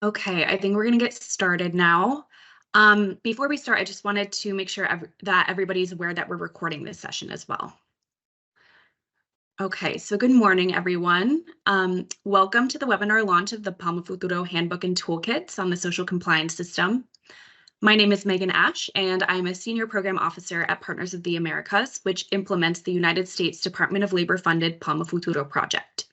Okay, I think we're going to get started now. Before we start, I just wanted to make sure that everybody's aware that we're recording this session as well. Okay, so good morning, everyone. Welcome to the webinar launch of the Palma Futuro Handbook and Toolkits on the Social Compliance System. My name is Megan Ash, and I'm a Senior Program Officer at Partners of the Americas, which implements the United States Department of Labor-funded Palma Futuro project.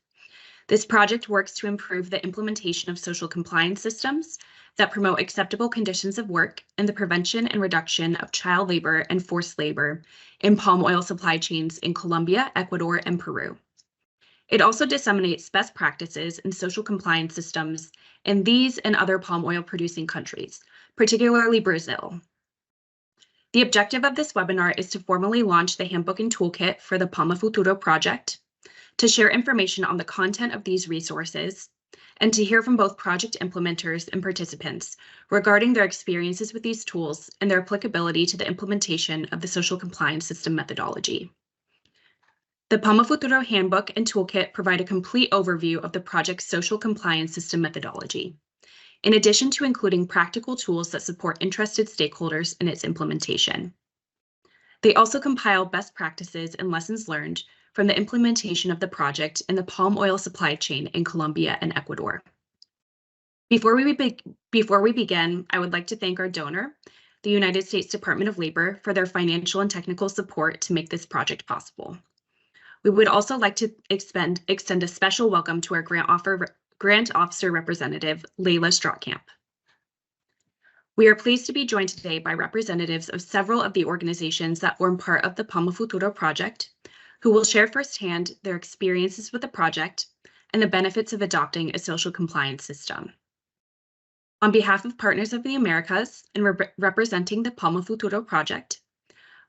This project works to improve the implementation of social compliance systems that promote acceptable conditions of work and the prevention and reduction of child labor and forced labor in palm oil supply chains in Colombia, Ecuador, and Peru. It also disseminates best practices in social compliance systems in these and other palm oil producing countries, particularly Brazil. The objective of this webinar is to formally launch the Handbook and Toolkit for the Palma Futuro project, to share information on the content of these resources, and to hear from both project implementers and participants regarding their experiences with these tools and their applicability to the implementation of the social compliance system methodology. The Palma Futuro Handbook and Toolkit provide a complete overview of the project's social compliance system methodology, in addition to including practical tools that support interested stakeholders in its implementation. They also compile best practices and lessons learned from the implementation of the project in the palm oil supply chain in Colombia and Ecuador. Before we begin, I would like to thank our donor, the United States Department of Labor, for their financial and technical support to make this project possible. We would also like to extend a special welcome to our grant officer representative, Layla Strautkamp. We are pleased to be joined today by representatives of several of the organizations that form part of the Palma Futuro project, who will share firsthand their experiences with the project and the benefits of adopting a social compliance system. On behalf of Partners of the Americas and representing the Palma Futuro project,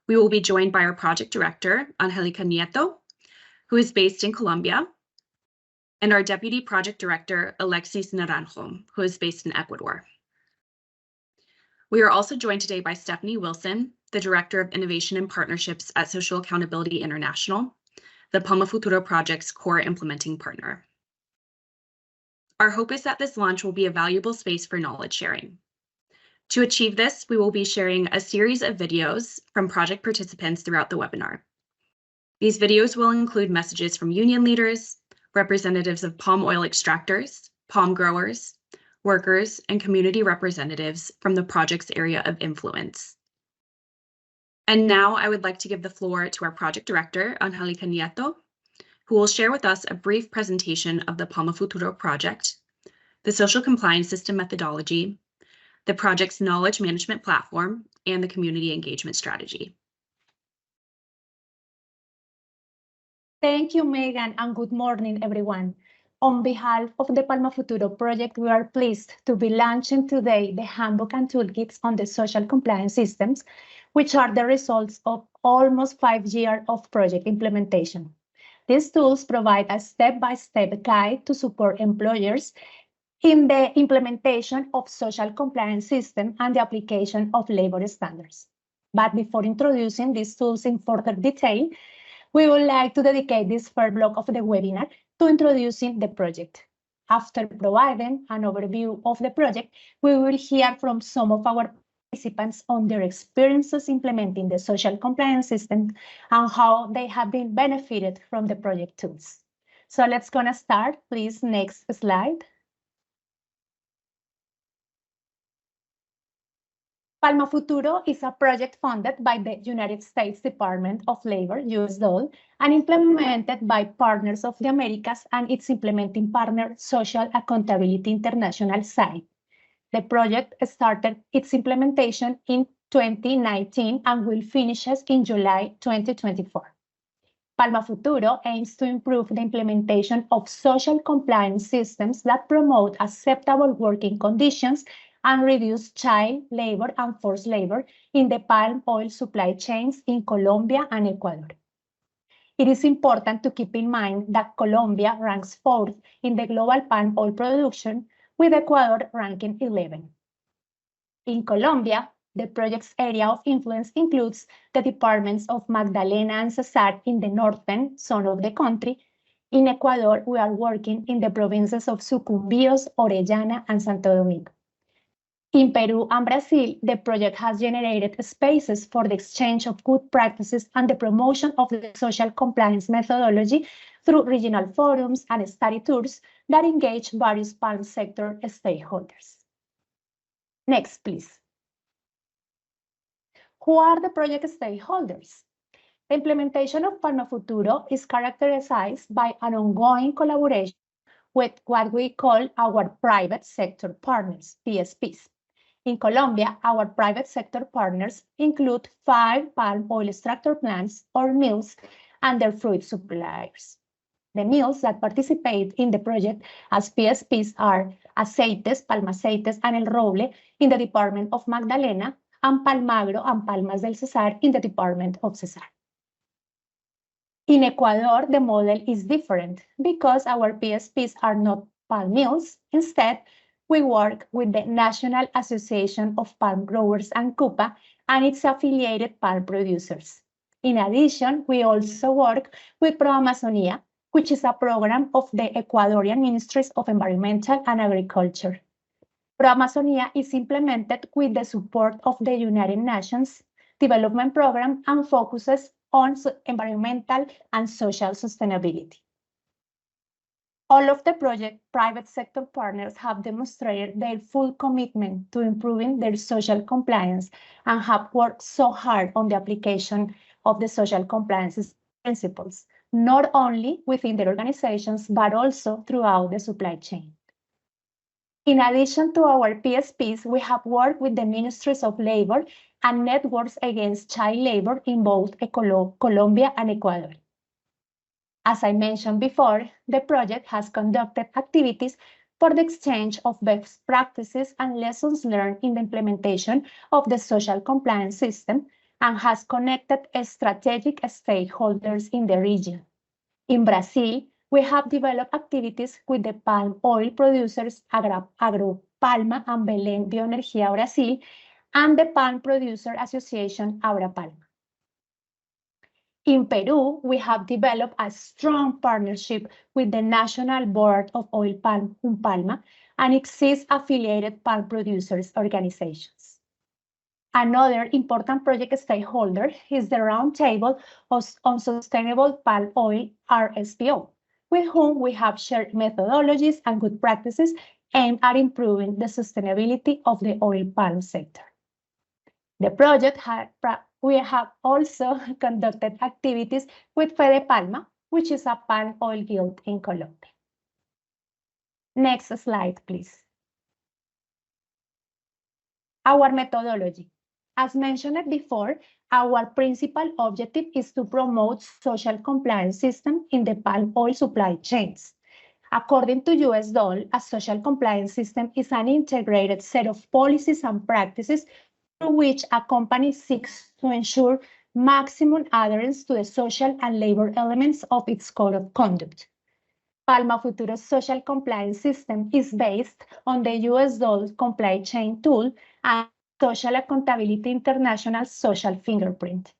we will be joined by our project director, Angelica Nieto, who is based in Colombia, and our deputy project director, Alexis Naranjo, who is based in Ecuador. We are also joined today by Stephanie Wilson, the Director of Innovation and Partnerships at Social Accountability International, the Palma Futuro project's core implementing partner. Our hope is that this launch will be a valuable space for knowledge sharing. To achieve this, we will be sharing a series of videos from project participants throughout the webinar. These videos will include messages from union leaders, representatives of palm oil extractors, palm growers, workers, and community representatives from the project's area of influence. And now I would like to give the floor to our project director, Angelica Nieto, who will share with us a brief presentation of the Palma Futuro project, the social compliance system methodology, the project's knowledge management platform, and the community engagement strategy. Thank you, Megan, and good morning, everyone. On behalf of the Palma Futuro project, we are pleased to be launching today the Handbook and Toolkits on the social compliance systems, which are the results of almost 5 years of project implementation. These tools provide a step-by-step guide to support employers in the implementation of social compliance system and the application of labor standards. But before introducing these tools in further detail, we would like to dedicate this first block of the webinar to introducing the project. After providing an overview of the project, we will hear from some of our participants on their experiences implementing the social compliance system and how they have been benefited from the project tools. So let's gonna start. Please, next slide. Palma Futuro is a project funded by the United States Department of Labor, USDOL, and implemented by Partners of the Americas and its implementing partner, Social Accountability International SAI. The project started its implementation in 2019 and will finish in July 2024. Palma Futuro aims to improve the implementation of social compliance systems that promote acceptable working conditions and reduce child labor and forced labor in the palm oil supply chains in Colombia and Ecuador. It is important to keep in mind that Colombia ranks 4th in the global palm oil production, with Ecuador ranking 11. In Colombia, the project's area of influence includes the departments of Magdalena and Cesar in the northern zone of the country. In Ecuador, we are working in the provinces of Sucumbíos, Orellana, and Santo Domingo. In Peru and Brazil, the project has generated spaces for the exchange of good practices and the promotion of the social compliance methodology through regional forums and study tours that engage various palm sector stakeholders. Next, please. Who are the project stakeholders? The implementation of Palma Futuro is characterized by an ongoing collaboration with what we call our private sector partners, PSPs. In Colombia, our private sector partners include 5 palm oil extractor plants or mills and their fruit suppliers. The mills that participate in the project as PSPs are Aceites, Palma Aceites, and El Roble in the department of Magdalena, and Palmagro and Palmas del Cesar in the department of Cesar. In Ecuador, the model is different because our PSPs are not palm mills. Instead, we work with the National Association of Palm Growers and CUPA and its affiliated palm producers. In addition, we also work with Pro Amazonia, which is a program of the Ecuadorian Ministries of Environmental and Agriculture. Pro Amazonia is implemented with the support of the United Nations Development Program and focuses on environmental and social sustainability. All of the project private sector partners have demonstrated their full commitment to improving their social compliance and have worked so hard on the application of the social compliance principles, not only within their organizations, but also throughout the supply chain. In addition to our PSPs, we have worked with the Ministries of Labor and networks against child labor in both Colombia and Ecuador. As I mentioned before, the project has conducted activities for the exchange of best practices and lessons learned in the implementation of the social compliance system and has connected strategic stakeholders in the region. In Brazil, we have developed activities with the palm oil producers Agro Palma and Belém Bioenergia Brasil and the Palm Producer Association Abra Palma. In Peru, we have developed a strong partnership with the National Board of Oil Palm Palma and its affiliated palm producers organizations. Another important project stakeholder is the Roundtable on Sustainable Palm Oil, RSPO, with whom we have shared methodologies and good practices aimed at improving the sustainability of the oil palm sector. The project we have also conducted activities with Fede Palma, which is a palm oil guild in Colombia. Next slide, please. Our methodology. As mentioned before, our principal objective is to promote social compliance system in the palm oil supply chains. According to US DOL, a social compliance system is an integrated set of policies and practices through which a company seeks to ensure maximum adherence to the social and labor elements of its code of conduct. Palma Futuro's social compliance system is based on the US DOL Comply Chain tool and Social Accountability International Social Fingerprint.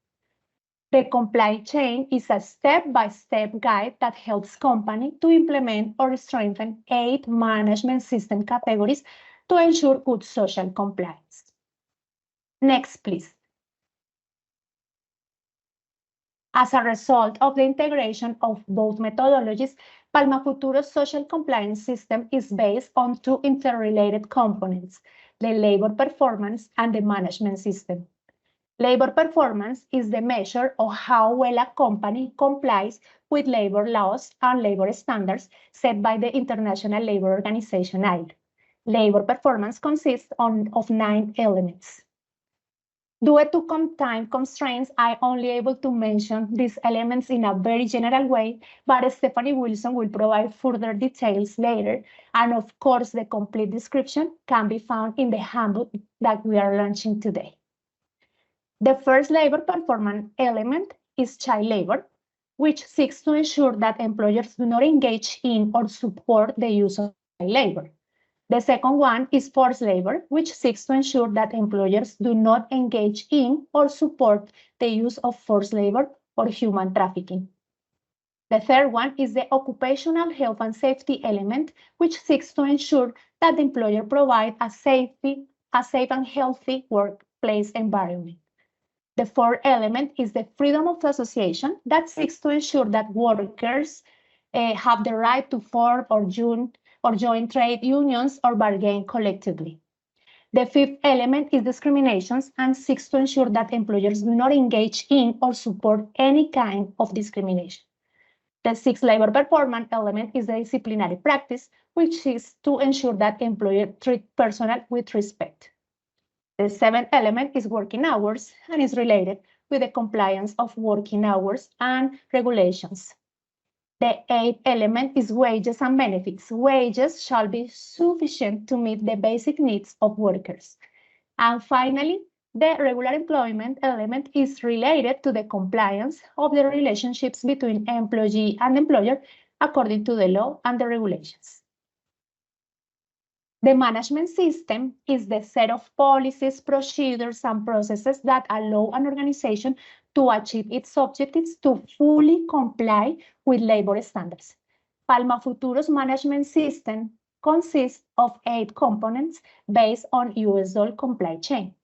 The Comply Chain is a step-by-step guide that helps companies to implement or strengthen 8 management system categories to ensure good social compliance. Next, please. As a result of the integration of both methodologies, Palma Futuro's social compliance system is based on 2 interrelated components, the labor performance and the management system. Labor performance is the measure of how well a company complies with labor laws and labor standards set by the International Labor Organization (ILO). Labor performance consists of 9 elements. Due to time constraints, I'm only able to mention these elements in a very general way, but Stephanie Wilson will provide further details later. And of course, the complete description can be found in the handbook that we are launching today. The first labor performance element is child labor, which seeks to ensure that employers do not engage in or support the use of child labor. The second one is forced labor, which seeks to ensure that employers do not engage in or support the use of forced labor or human trafficking. The third one is the occupational health and safety element, which seeks to ensure that the employer provides a safe and healthy workplace environment. The fourth element is the freedom of association that seeks to ensure that workers have the right to form or join trade unions or bargain collectively. The fifth element is discriminations and seeks to ensure that employers do not engage in or support any kind of discrimination. The sixth labor performance element is the disciplinary practice, which is to ensure that employers treat personnel with respect. The seventh element is working hours and is related with the compliance of working hours and regulations. The eighth element is wages and benefits. Wages shall be sufficient to meet the basic needs of workers. And finally, the regular employment element is related to the compliance of the relationships between employee and employer according to the law and the regulations. The management system is the set of policies, procedures, and processes that allow an organization to achieve its objectives to fully comply with labor standards. Palma Futuro's management system consists of 8 components based on USDOL comply chain.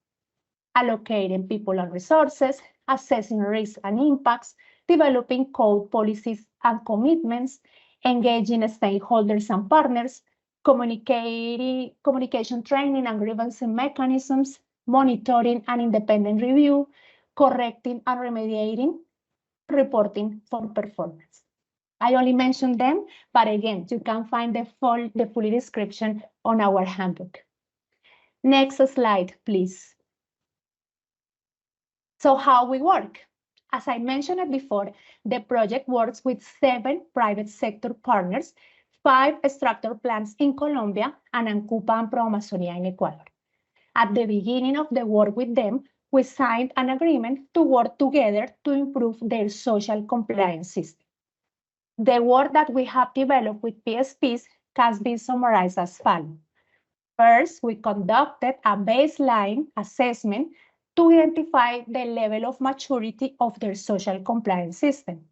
Allocating people and resources, assessing risks and impacts, developing code policies and commitments, engaging stakeholders and partners, communication training and grievance mechanisms, monitoring and independent review, correcting and remediating, reporting for performance. I only mentioned them, but again, you can find the full description on our handbook. Next slide, please. So how we work? As I mentioned before, the project works with 7 private sector partners, 5 extractor plants in Colombia, and Ancupa and Pro Amazonia in Ecuador. At the beginning of the work with them, we signed an agreement to work together to improve their social compliance system. The work that we have developed with PSPs can be summarized as follows. First, we conducted a baseline assessment to identify the level of maturity of their social compliance system.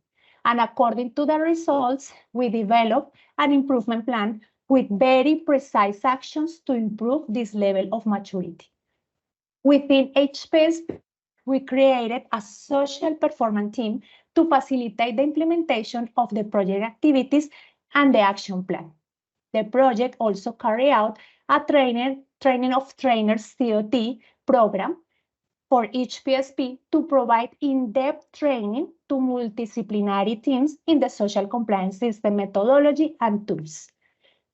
And according to the results, we developed an improvement plan with very precise actions to improve this level of maturity. Within HPSP, we created a social performance team to facilitate the implementation of the project activities and the action plan. The project also carried out a training of trainers COT program for each PSP to provide in-depth training to multidisciplinary teams in the social compliance system methodology and tools.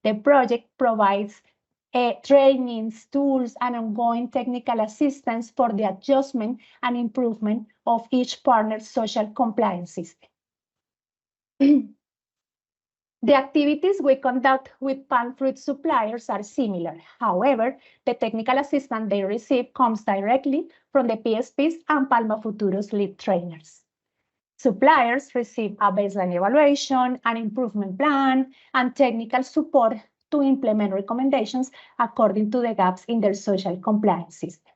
The project provides trainings, tools, and ongoing technical assistance for the adjustment and improvement of each partner's social compliance system. The activities we conduct with palm fruit suppliers are similar. However, the technical assistance they receive comes directly from the PSPs and Palma Futuro's lead trainers. Suppliers receive a baseline evaluation, an improvement plan, and technical support to implement recommendations according to the gaps in their social compliance system.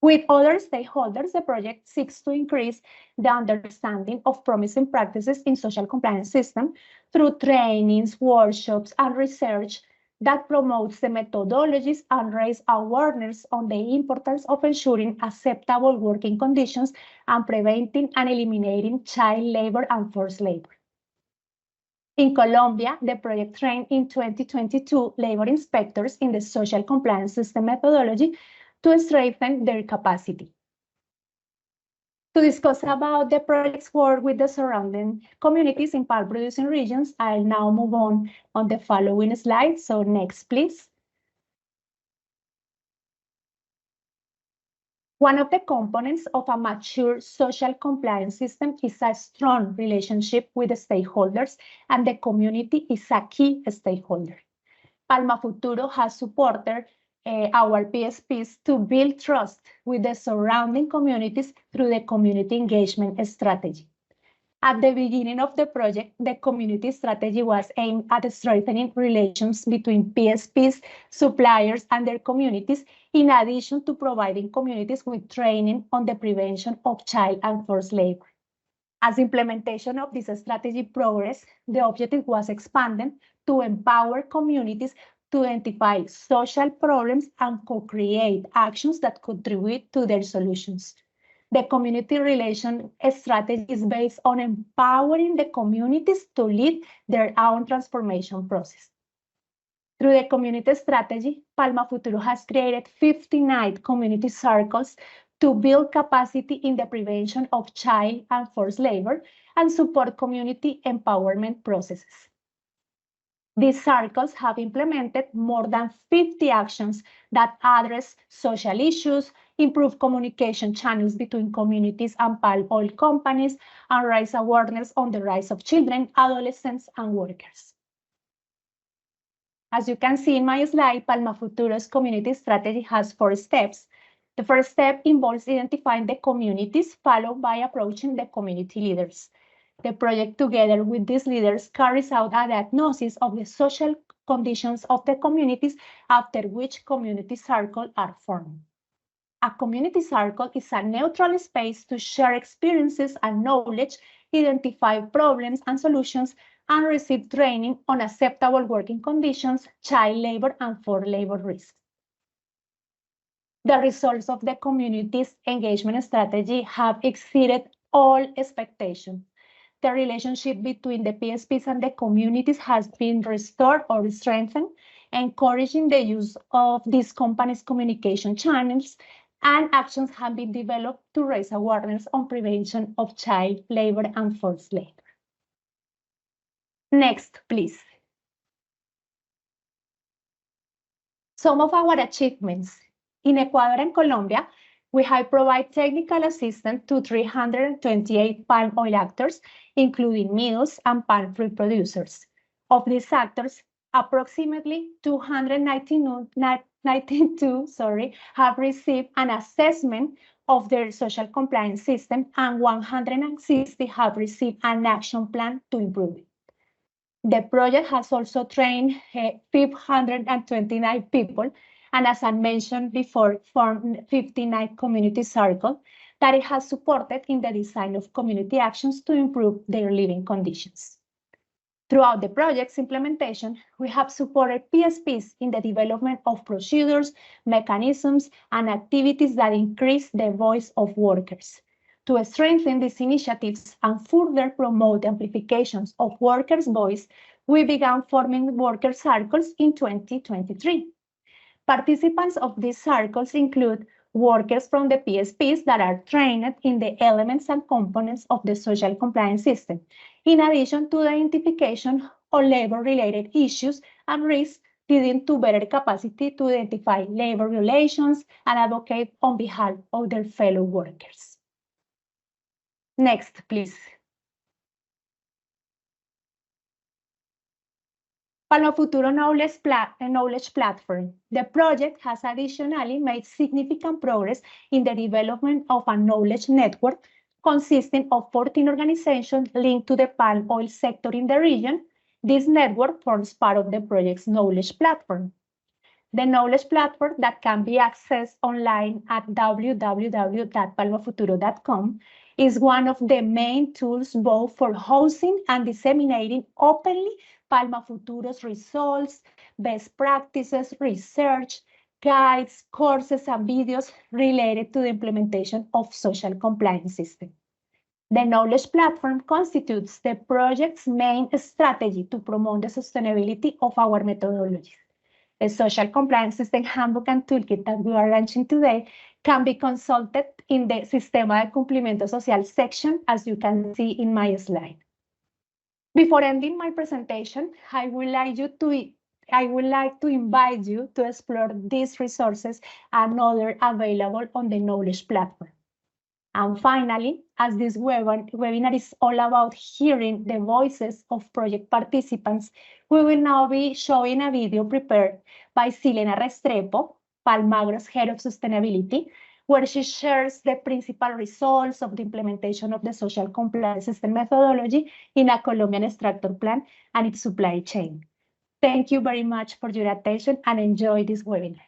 With other stakeholders, the project seeks to increase the understanding of promising practices in social compliance system through trainings, workshops, and research that promotes the methodologies and raise awareness on the importance of ensuring acceptable working conditions and preventing and eliminating child labor and forced labor. In Colombia, the project trained in 2022 labor inspectors in the social compliance system methodology to strengthen their capacity. To discuss about the project's work with the surrounding communities in palm producing regions, I'll now move on the following slide. So next, please. One of the components of a mature social compliance system is a strong relationship with the stakeholders, and the community is a key stakeholder. Palma Futuro has supported our PSPs to build trust with the surrounding communities through the community engagement strategy. At the beginning of the project, the community strategy was aimed at strengthening relations between PSPs, suppliers, and their communities, in addition to providing communities with training on the prevention of child and forced labor. As implementation of this strategy progressed, the objective was expanded to empower communities to identify social problems and co-create actions that contribute to their solutions. The community relation strategy is based on empowering the communities to lead their own transformation process. Through the community strategy, Palma Futuro has created 59 community circles to build capacity in the prevention of child and forced labor and support community empowerment processes. These circles have implemented more than 50 actions that address social issues, improve communication channels between communities and palm oil companies, and raise awareness on the rights of children, adolescents, and workers. As you can see in my slide, Palma Futuro's community strategy has 4 steps. The first step involves identifying the communities, followed by approaching the community leaders. The project, together with these leaders, carries out a diagnosis of the social conditions of the communities, after which community circles are formed. A community circle is a neutral space to share experiences and knowledge, identify problems and solutions, and receive training on acceptable working conditions, child labor, and forced labor risks. The results of the community's engagement strategy have exceeded all expectations. The relationship between the PSPs and the communities has been restored or strengthened, encouraging the use of these companies' communication channels, and actions have been developed to raise awareness on prevention of child labor and forced labor. Next, please. Some of our achievements. In Ecuador and Colombia, we have provided technical assistance to 328 palm oil actors, including mills and palm fruit producers. Of these actors, approximately 292 have received an assessment of their social compliance system, and 160 have received an action plan to improve it. The project has also trained 529 people, and as I mentioned before, formed 59 community circles that it has supported in the design of community actions to improve their living conditions. Throughout the project's implementation, we have supported PSPs in the development of procedures, mechanisms, and activities that increase the voice of workers. To strengthen these initiatives and further promote the amplifications of workers' voice, we began forming worker circles in 2023. Participants of these circles include workers from the PSPs that are trained in the elements and components of the social compliance system, in addition to the identification of labor-related issues and risks, leading to better capacity to identify labor violations and advocate on behalf of their fellow workers. Next, please. Palma Futuro Knowledge Platform. The project has additionally made significant progress in the development of a knowledge network consisting of 14 organizations linked to the palm oil sector in the region. This network forms part of the project's knowledge platform. The knowledge platform, that can be accessed online at www.palmafuturo.com, is one of the main tools both for hosting and disseminating openly Palma Futuro's results, best practices, research, guides, courses, and videos related to the implementation of social compliance system. The knowledge platform constitutes the project's main strategy to promote the sustainability of our methodologies. The Social Compliance System Handbook and Toolkit that we are launching today can be consulted in the Sistema de Cumplimiento Social section, as you can see in my slide. Before ending my presentation, I would like to invite you to explore these resources and others available on the knowledge platform. And finally, as this webinar is all about hearing the voices of project participants, we will now be showing a video prepared by Silena Restrepo, Palmagro's Head of Sustainability, where she shares the principal results of the implementation of the social compliance system methodology in a Colombian extractor plant and its supply chain. Thank you very much for your attention and enjoy this webinar.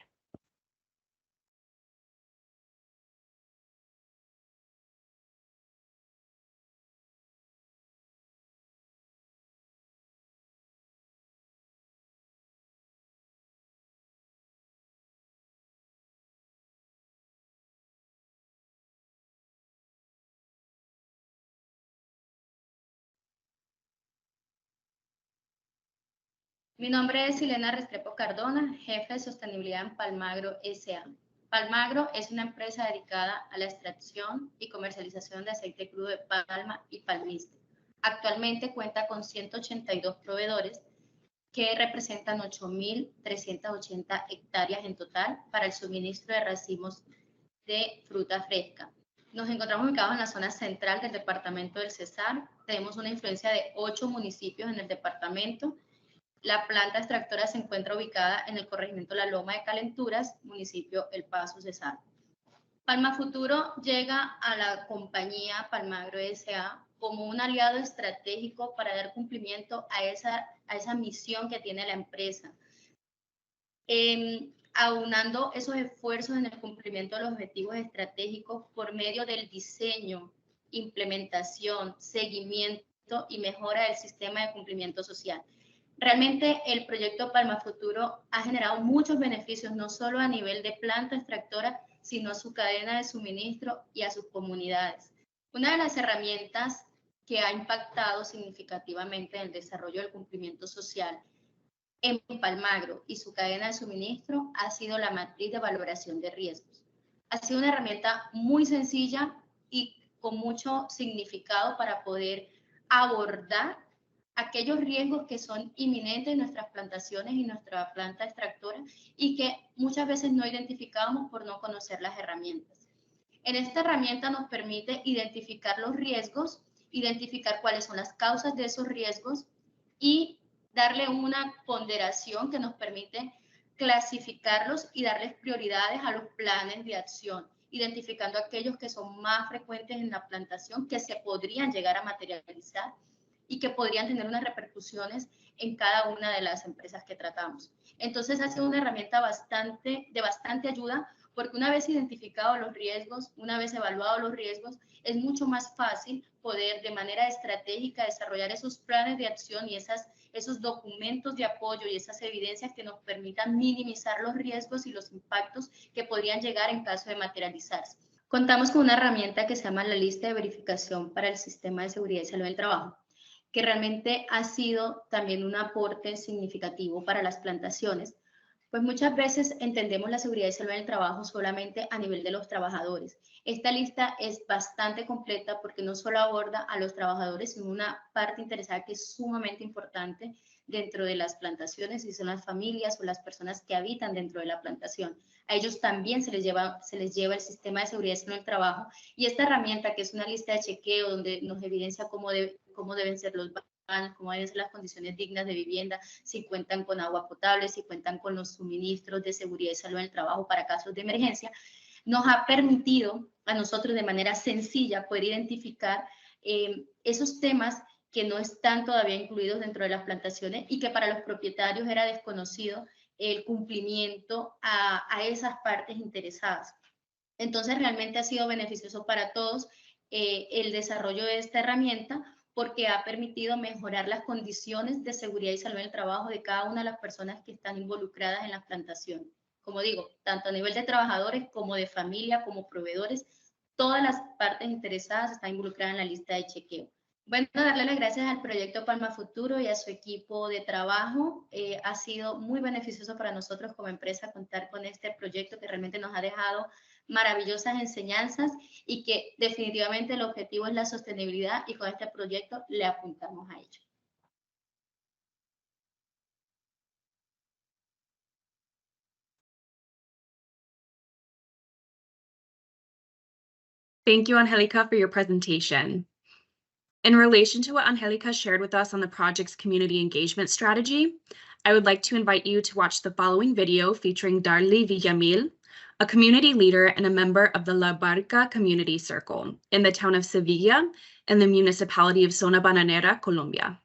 Mi nombre es Silena Restrepo Cardona, jefe de sostenibilidad en Palmagro S.A. Palmagro es una empresa dedicada a la extracción y comercialización de aceite crudo de palma y palmiste. Actualmente cuenta con 182 proveedores que representan 8.380 hectáreas en total para el suministro de racimos de fruta fresca. Nos encontramos ubicados en la zona central del departamento del Cesar. Tenemos una influencia de 8 municipios en el departamento. La planta extractora se encuentra ubicada en el corregimiento La Loma de Calenturas, municipio El Paso, Cesar. Palma Futuro llega a la compañía Palmagro S.A. como un aliado estratégico para dar cumplimiento a esa misión que tiene la empresa. Aunando esos esfuerzos en el cumplimiento de los objetivos estratégicos por medio del diseño, implementación, seguimiento y mejora del sistema de cumplimiento social. Realmente el proyecto Palma Futuro ha generado muchos beneficios, no solo a nivel de planta extractora, sino a su cadena de suministro y a sus comunidades. Una de las herramientas que ha impactado significativamente en el desarrollo del cumplimiento social en Palmagro y su cadena de suministro ha sido la matriz de valoración de riesgos. Ha sido una herramienta muy sencilla y con mucho significado para poder abordar aquellos riesgos que son inminentes en nuestras plantaciones y nuestra planta extractora y que muchas veces no identificamos por no conocer las herramientas. En esta herramienta nos permite identificar los riesgos, identificar cuáles son las causas de esos riesgos y darle una ponderación que nos permite clasificarlos y darles prioridades a los planes de acción, identificando aquellos que son más frecuentes en la plantación, que se podrían llegar a materializar y que podrían tener unas repercusiones en cada una de las empresas que tratamos. Entonces ha sido una herramienta de bastante ayuda, porque una vez identificados los riesgos, una vez evaluados los riesgos, es mucho más fácil poder de manera estratégica desarrollar esos planes de acción y esos documentos de apoyo y esas evidencias que nos permitan minimizar los riesgos y los impactos que podrían llegar en caso de materializarse. Contamos con una herramienta que se llama la lista de verificación para el sistema de seguridad y salud del trabajo, que realmente ha sido también un aporte significativo para las plantaciones, pues muchas veces entendemos la seguridad y salud en el trabajo solamente a nivel de los trabajadores. Esta lista es bastante completa porque no solo aborda a los trabajadores, sino una parte interesada que es sumamente importante dentro de las plantaciones, y son las familias o las personas que habitan dentro de la plantación. A ellos también se les lleva el sistema de seguridad y salud en el trabajo, y esta herramienta, que es una lista de chequeo donde nos evidencia cómo deben ser los baños, cómo deben ser las condiciones dignas de vivienda, si cuentan con agua potable, si cuentan con los suministros de seguridad y salud en el trabajo para casos de emergencia, nos ha permitido a nosotros de manera sencilla poder identificar esos temas que no están todavía incluidos dentro de las plantaciones y que para los propietarios era desconocido el cumplimiento a esas partes interesadas. Entonces realmente ha sido beneficioso para todos el desarrollo de esta herramienta, porque ha permitido mejorar las condiciones de seguridad y salud en el trabajo de cada una de las personas que están involucradas en la plantación. Como digo, tanto a nivel de trabajadores como de familia, como proveedores, todas las partes interesadas están involucradas en la lista de chequeo. Bueno, darle las gracias al proyecto Palma Futuro y a su equipo de trabajo. Ha sido muy beneficioso para nosotros como empresa contar con este proyecto que realmente nos ha dejado maravillosas enseñanzas y que definitivamente el objetivo es la sostenibilidad, y con este proyecto le apuntamos a ello. Thank you, Angelica, for your presentation. In relation to what Angelica shared with us on the project's community engagement strategy, I would like to invite you to watch the following video featuring Darly Villamil, a community leader and a member of the La Barca Community Circle in the town of Sevilla in the municipality of Zona Bananera, Colombia.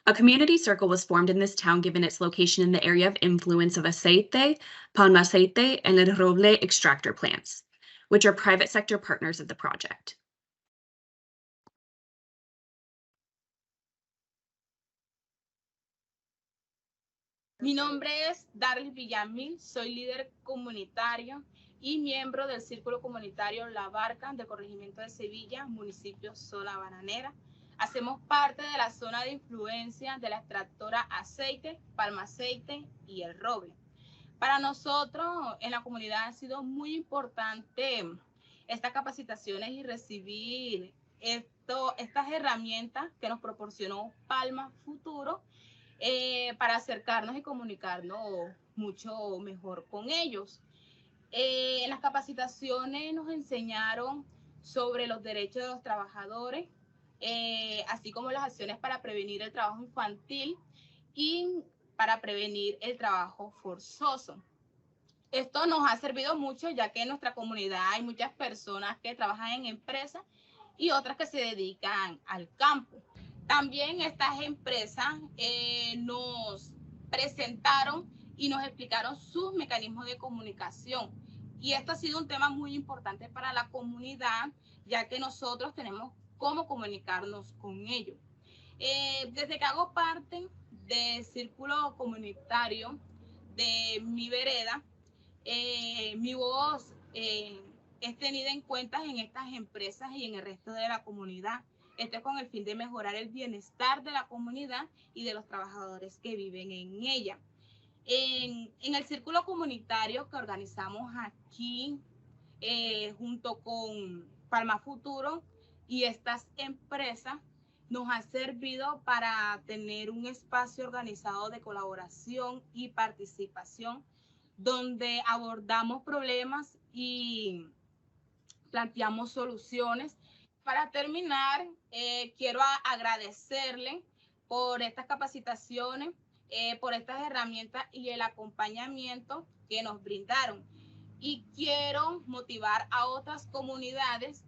A community circle was formed in this town given its location in the area of influence of aceite, palma aceite, and el roble extractor plants, which are private sector partners of the project. Mi nombre es Darly Villamil, soy líder comunitario y miembro del Círculo Comunitario La Barca del Corregimiento de Sevilla, municipio Zona Bananera. Hacemos parte de la zona de influencia de la extractora Aceite, Palma Aceite y El Roble. Para nosotros en la comunidad ha sido muy importante estas capacitaciones y recibir estas herramientas que nos proporcionó Palma Futuro para acercarnos y comunicarnos mucho mejor con ellos. En las capacitaciones nos enseñaron sobre los derechos de los trabajadores, así como las acciones para prevenir el trabajo infantil y para prevenir el trabajo forzoso. Esto nos ha servido mucho, ya que en nuestra comunidad hay muchas personas que trabajan en empresas y otras que se dedican al campo. También estas empresas nos presentaron y nos explicaron sus mecanismos de comunicación. Y esto ha sido un tema muy importante para la comunidad, ya que nosotros tenemos cómo comunicarnos con ellos. Desde que hago parte del círculo comunitario de mi vereda, mi voz es tenida en cuenta en estas empresas y en el resto de la comunidad. Esto es con el fin de mejorar el bienestar de la comunidad y de los trabajadores que viven en ella. En el círculo comunitario que organizamos aquí junto con Palma Futuro y estas empresas, nos ha servido para tener un espacio organizado de colaboración y participación donde abordamos problemas y planteamos soluciones. Para terminar, quiero agradecerle por estas capacitaciones, por estas herramientas y el acompañamiento que nos brindaron. Y quiero motivar a otras comunidades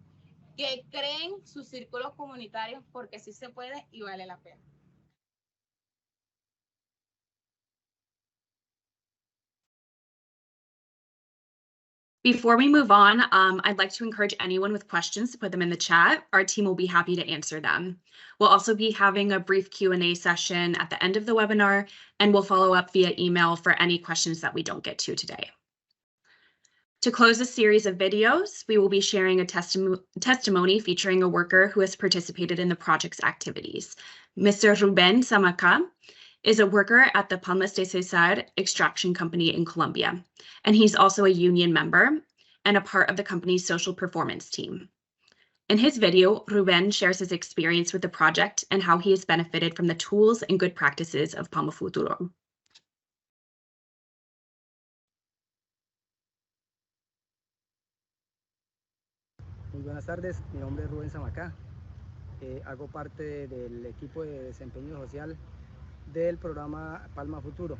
que creen sus círculos comunitarios porque sí se puede y vale la pena. Before we move on, I'd like to encourage anyone with questions to put them in the chat. Our team will be happy to answer them. We'll also be having a brief Q&A session at the end of the webinar, and we'll follow up via email for any questions that we don't get to today. To close this series of videos, we will be sharing a testimony featuring a worker who has participated in the project's activities. Mr. Ruben Samaca is a worker at the Palma de Cesar extraction company in Colombia, and he's also a union member and a part of the company's social performance team. In his video, Ruben shares his experience with the project and how he has benefited from the tools and good practices of Palma Futuro. Muy buenas tardes, mi nombre es Rubén Samacá, hago parte del equipo de desempeño social del programa Palma Futuro.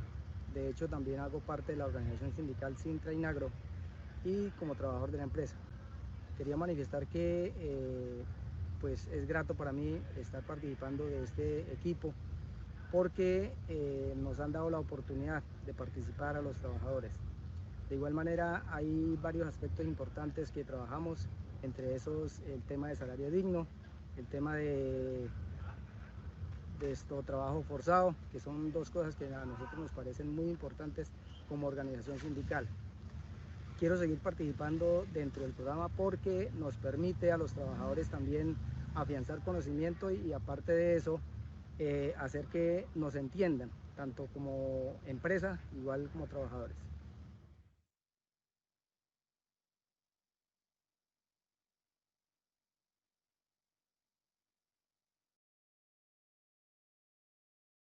De hecho, también hago parte de la organización sindical Sintra Inagro y como trabajador de la empresa. Quería manifestar que pues es grato para mí estar participando de este equipo porque nos han dado la oportunidad de participar a los trabajadores. De igual manera, hay varios aspectos importantes que trabajamos, entre esos el tema de salario digno, el tema de trabajo forzado, que son dos cosas que a nosotros nos parecen muy importantes como organización sindical. Quiero seguir participando dentro del programa porque nos permite a los trabajadores también afianzar conocimiento y aparte de eso, hacer que nos entiendan, tanto como empresa, igual como trabajadores.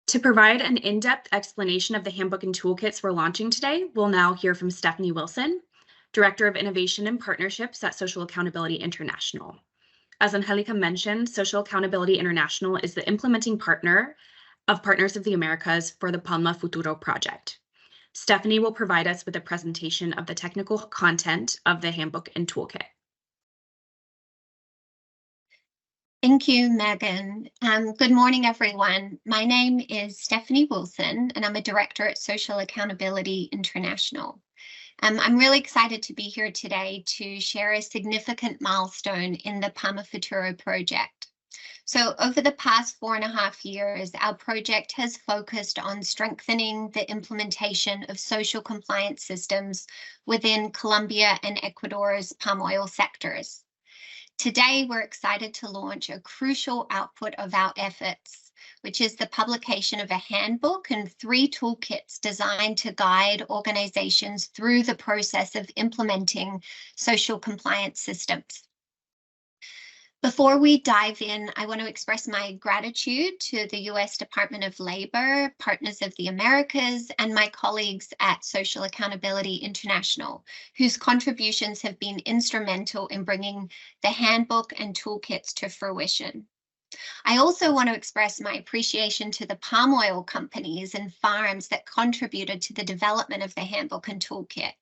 To provide an in-depth explanation of the handbook and toolkits we're launching today, we'll now hear from Stephanie Wilson, Director of Innovation and Partnerships at Social Accountability International. As Angelica mentioned, Social Accountability International is the implementing partner of Partners of the Americas for the Palma Futuro project. Stephanie will provide us with a presentation of the technical content of the handbook and toolkit. Thank you, Megan. Good morning, everyone. My name is Stephanie Wilson, and I'm a director at Social Accountability International. I'm really excited to be here today to share a significant milestone in the Palma Futuro project. So over the past 4.5 years, our project has focused on strengthening the implementation of social compliance systems within Colombia and Ecuador's palm oil sectors. Today, we're excited to launch a crucial output of our efforts, which is the publication of a handbook and 3 toolkits designed to guide organizations through the process of implementing social compliance systems. Before we dive in, I want to express my gratitude to the US Department of Labor, Partners of the Americas, and my colleagues at Social Accountability International, whose contributions have been instrumental in bringing the handbook and toolkits to fruition. I also want to express my appreciation to the palm oil companies and farms that contributed to the development of the handbook and toolkit.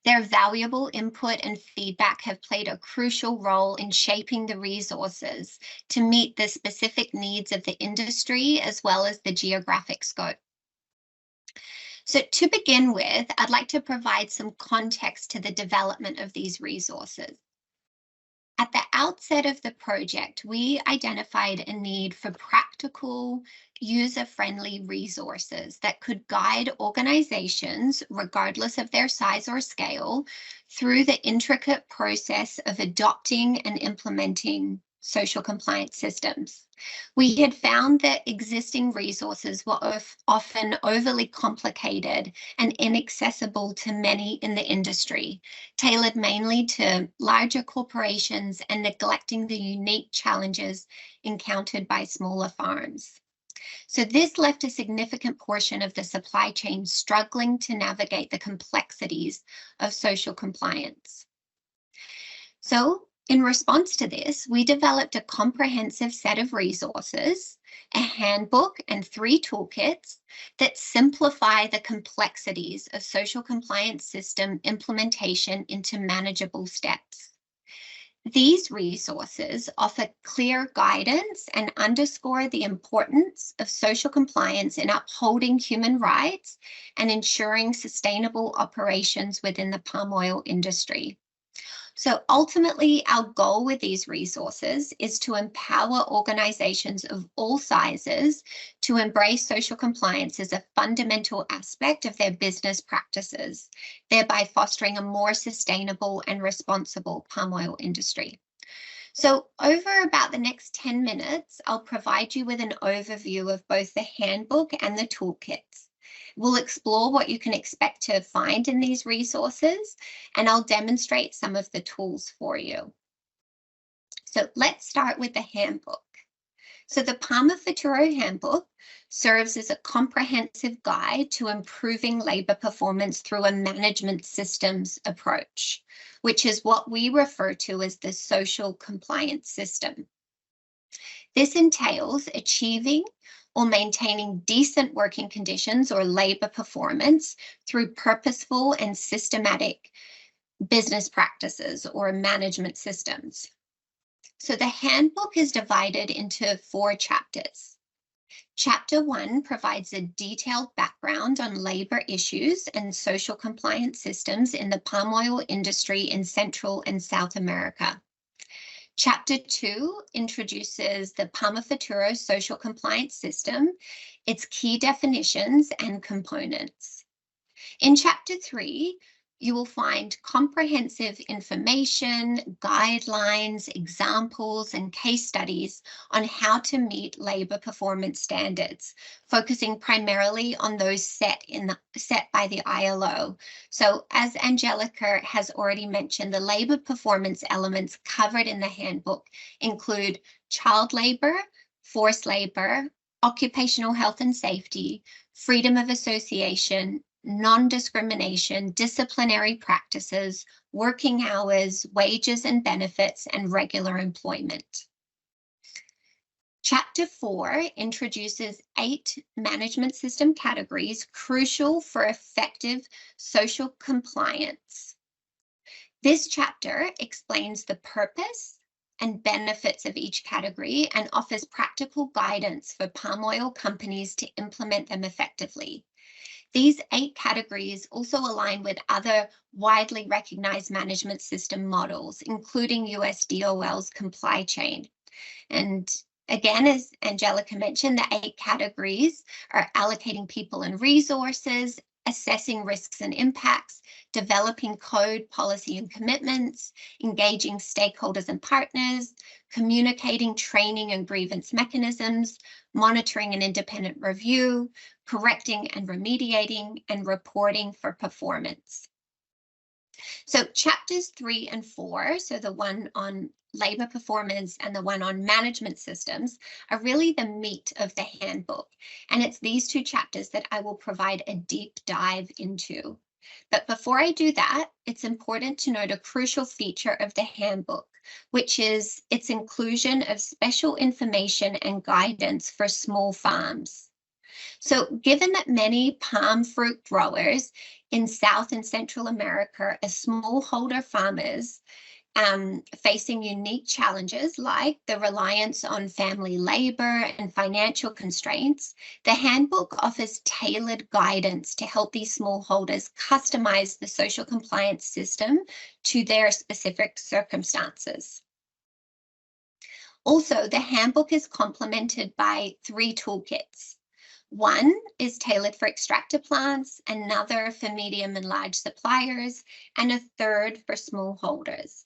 Their valuable input and feedback have played a crucial role in shaping the resources to meet the specific needs of the industry as well as the geographic scope. So to begin with, I'd like to provide some context to the development of these resources. At the outset of the project, we identified a need for practical, user-friendly resources that could guide organizations, regardless of their size or scale, through the intricate process of adopting and implementing social compliance systems. We had found that existing resources were often overly complicated and inaccessible to many in the industry, tailored mainly to larger corporations and neglecting the unique challenges encountered by smaller farms. So this left a significant portion of the supply chain struggling to navigate the complexities of social compliance. So in response to this, we developed a comprehensive set of resources, a handbook and 3 toolkits that simplify the complexities of social compliance system implementation into manageable steps. These resources offer clear guidance and underscore the importance of social compliance in upholding human rights and ensuring sustainable operations within the palm oil industry. So ultimately, our goal with these resources is to empower organizations of all sizes to embrace social compliance as a fundamental aspect of their business practices, thereby fostering a more sustainable and responsible palm oil industry. So over about the next 10 minutes, I'll provide you with an overview of both the handbook and the toolkits. We'll explore what you can expect to find in these resources, and I'll demonstrate some of the tools for you. So let's start with the handbook. So the Palma Futuro handbook serves as a comprehensive guide to improving labor performance through a management systems approach, which is what we refer to as the social compliance system. This entails achieving or maintaining decent working conditions or labor performance through purposeful and systematic business practices or management systems. So the handbook is divided into 4 chapters. Chapter 1 provides a detailed background on labor issues and social compliance systems in the palm oil industry in Central and South America. Chapter 2 introduces the Palma Futuro social compliance system, its key definitions and components. In Chapter 3, you will find comprehensive information, guidelines, examples, and case studies on how to meet labor performance standards, focusing primarily on those set by the ILO. So as Angelica has already mentioned, the labor performance elements covered in the handbook include child labor, forced labor, occupational health and safety, freedom of association, non-discrimination, disciplinary practices, working hours, wages and benefits, and regular employment. Chapter 4 introduces 8 management system categories crucial for effective social compliance. This chapter explains the purpose and benefits of each category and offers practical guidance for palm oil companies to implement them effectively. These 8 categories also align with other widely recognized management system models, including US DOL's Comply Chain. And again, as Angelica mentioned, the 8 categories are allocating people and resources, assessing risks and impacts, developing code, policy and commitments, engaging stakeholders and partners, communicating training and grievance mechanisms, monitoring and independent review, correcting and remediating, and reporting for performance. So chapters 3 and 4, so the one on labor performance and the one on management systems, are really the meat of the handbook. And it's these two chapters that I will provide a deep dive into. But before I do that, it's important to note a crucial feature of the handbook, which is its inclusion of special information and guidance for small farms. So given that many palm fruit growers in South and Central America are smallholder farmers facing unique challenges like the reliance on family labor and financial constraints, the handbook offers tailored guidance to help these smallholders customize the social compliance system to their specific circumstances. Also, the handbook is complemented by 3 toolkits. One is tailored for extractor plants, another for medium and large suppliers, and a third for smallholders.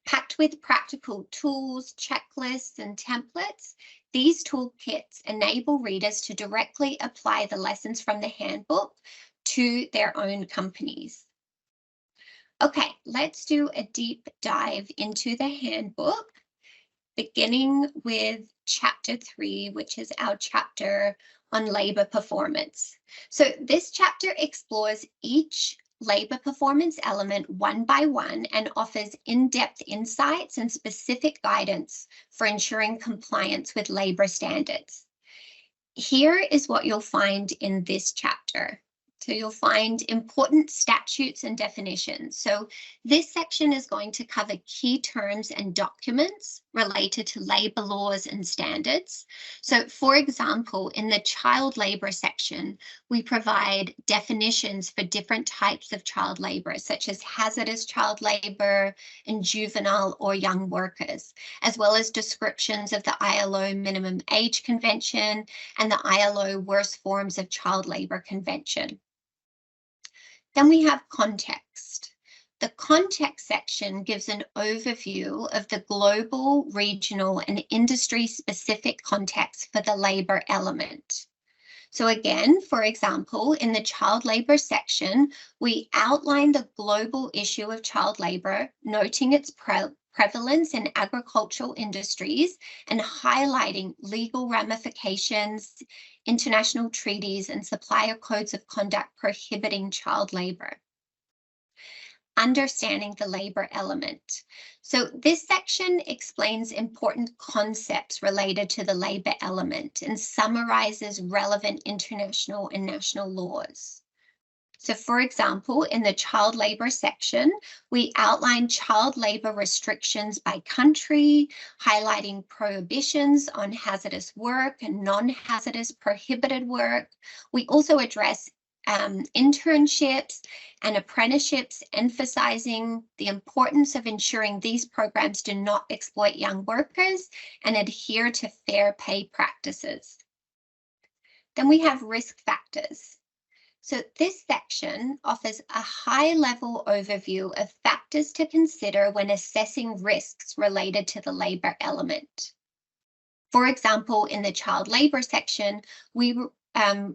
Packed with practical tools, checklists, and templates, these toolkits enable readers to directly apply the lessons from the handbook to their own companies. Okay, let's do a deep dive into the handbook, beginning with chapter 3, which is our chapter on labor performance. So this chapter explores each labor performance element one by one and offers in-depth insights and specific guidance for ensuring compliance with labor standards. Here is what you'll find in this chapter. So you'll find important statutes and definitions. So this section is going to cover key terms and documents related to labor laws and standards. So for example, in the child labor section, we provide definitions for different types of child labor, such as hazardous child labor and juvenile or young workers, as well as descriptions of the ILO Minimum Age Convention and the ILO Worst Forms of Child Labor Convention. Then we have context. The context section gives an overview of the global, regional, and industry-specific context for the labor element. So again, for example, in the child labor section, we outline the global issue of child labor, noting its prevalence in agricultural industries and highlighting legal ramifications, international treaties, and supplier codes of conduct prohibiting child labor. Understanding the labor element. So this section explains important concepts related to the labor element and summarizes relevant international and national laws. So for example, in the child labor section, we outline child labor restrictions by country, highlighting prohibitions on hazardous work and non-hazardous prohibited work. We also address internships and apprenticeships, emphasizing the importance of ensuring these programs do not exploit young workers and adhere to fair pay practices. Then we have risk factors. So this section offers a high-level overview of factors to consider when assessing risks related to the labor element. For example, in the child labor section, we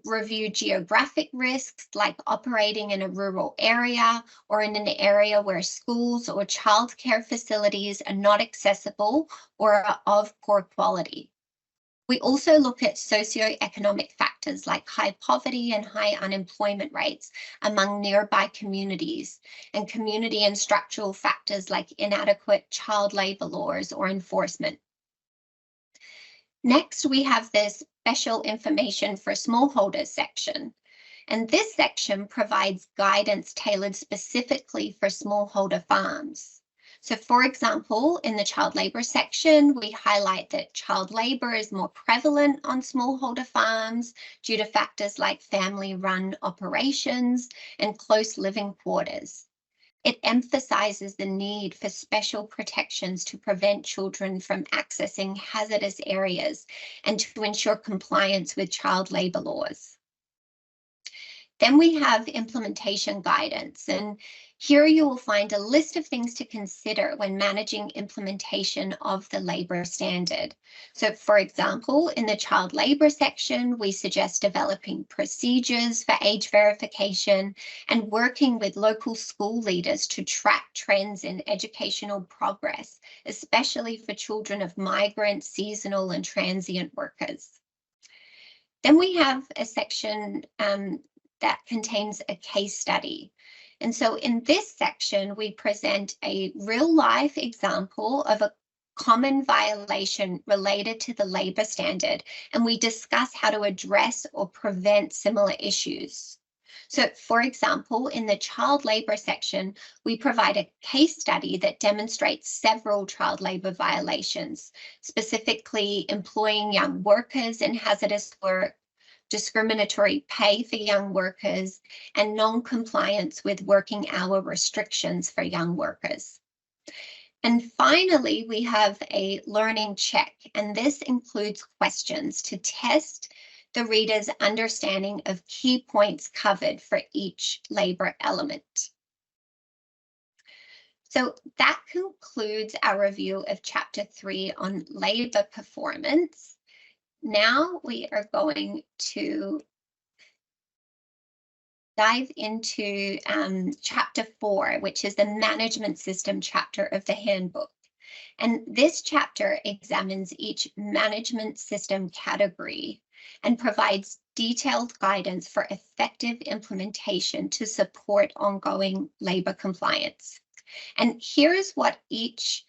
review geographic risks like operating in a rural area or in an area where schools or childcare facilities are not accessible or are of poor quality. We also look at socioeconomic factors like high poverty and high unemployment rates among nearby communities, and community and structural factors like inadequate child labor laws or enforcement. Next, we have this special information for smallholders section. And this section provides guidance tailored specifically for smallholder farms. So for example, in the child labor section, we highlight that child labor is more prevalent on smallholder farms due to factors like family-run operations and close living quarters. It emphasizes the need for special protections to prevent children from accessing hazardous areas and to ensure compliance with child labor laws. Then we have implementation guidance, and here you will find a list of things to consider when managing implementation of the labour standard. So, for example, in the child labour section, we suggest developing procedures for age verification and working with local school leaders to track trends in educational progress, especially for children of migrant, seasonal and transient workers. Then we have a section that contains a case study. And so in this section, we present a real-life example of a common violation related to the labour standard, and we discuss how to address or prevent similar issues. So, for example, in the child labour section, we provide a case study that demonstrates several child labour violations, specifically employing young workers in hazardous work, discriminatory pay for young workers, and non-compliance with working hour restrictions for young workers. And finally, we have a learning check, and this includes questions to test the reader's understanding of key points covered for each labour element. So that concludes our review of Chapter 3 on labour performance. Now we are going to dive into Chapter 4, which is the management system chapter of the handbook. And this chapter examines each management system category and provides detailed guidance for effective implementation to support ongoing labour compliance. And here is what each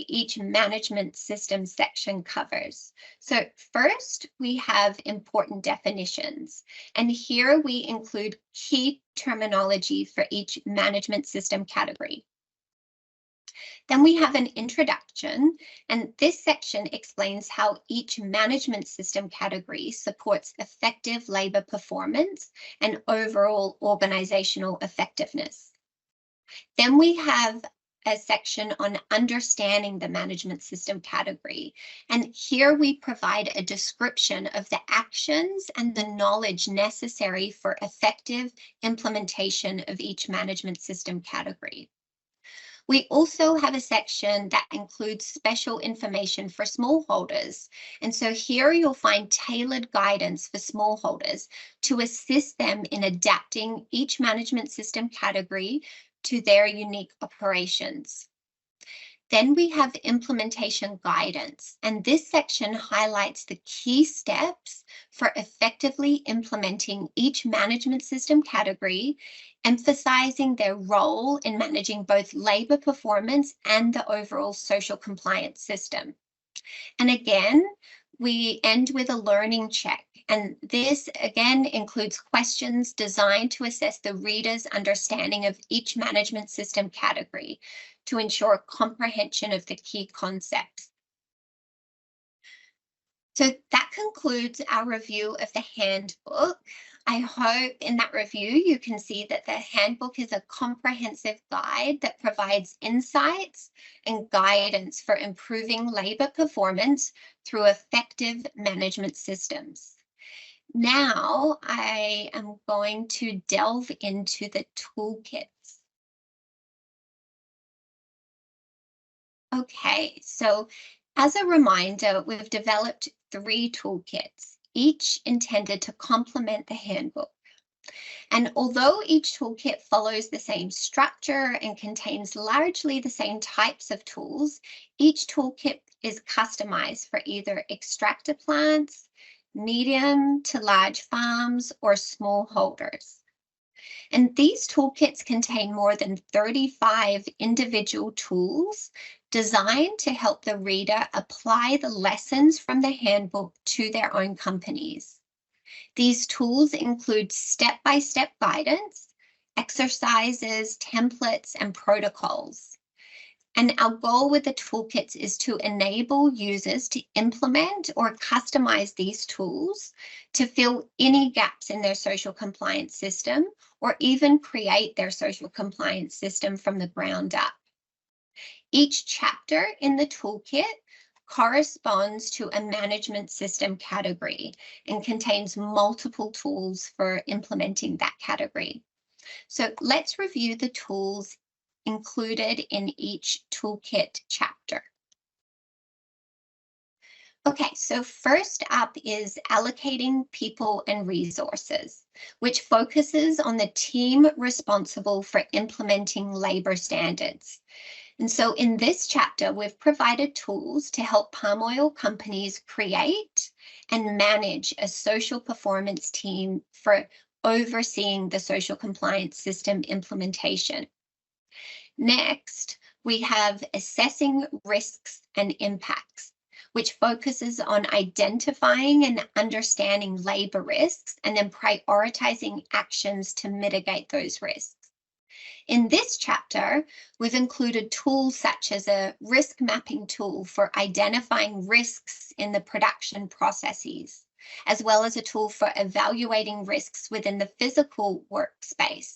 each management system section covers. So first, we have important definitions, and here we include key terminology for each management system category. Then we have an introduction, and this section explains how each management system category supports effective labour performance and overall organisational effectiveness. Then we have a section on understanding the management system category. And here we provide a description of the actions and the knowledge necessary for effective implementation of each management system category. We also have a section that includes special information for smallholders. And so here you'll find tailored guidance for smallholders to assist them in adapting each management system category to their unique operations. Then we have implementation guidance, and this section highlights the key steps for effectively implementing each management system category, emphasizing their role in managing both labour performance and the overall social compliance system. And again, we end with a learning check, and this again includes questions designed to assess the reader's understanding of each management system category to ensure comprehension of the key concepts. So that concludes our review of the handbook. I hope in that review you can see that the handbook is a comprehensive guide that provides insights and guidance for improving labour performance through effective management systems. Now I am going to delve into the toolkits. Okay, so as a reminder, we've developed 3 toolkits, each intended to complement the handbook. And although each toolkit follows the same structure and contains largely the same types of tools, each toolkit is customized for either extractor plants, medium to large farms, or smallholders. And these toolkits contain more than 35 individual tools designed to help the reader apply the lessons from the handbook to their own companies. These tools include step-by-step guidance, exercises, templates, and protocols. And our goal with the toolkits is to enable users to implement or customize these tools to fill any gaps in their social compliance system, or even create their social compliance system from the ground up. Each chapter in the toolkit corresponds to a management system category and contains multiple tools for implementing that category. So let's review the tools included in each toolkit chapter. Okay, so first up is allocating people and resources, which focuses on the team responsible for implementing labor standards. And so in this chapter, we've provided tools to help palm oil companies create and manage a social performance team for overseeing the social compliance system implementation. Next, we have assessing risks and impacts, which focuses on identifying and understanding labor risks and then prioritizing actions to mitigate those risks. In this chapter, we've included tools such as a risk mapping tool for identifying risks in the production processes, as well as a tool for evaluating risks within the physical workspace,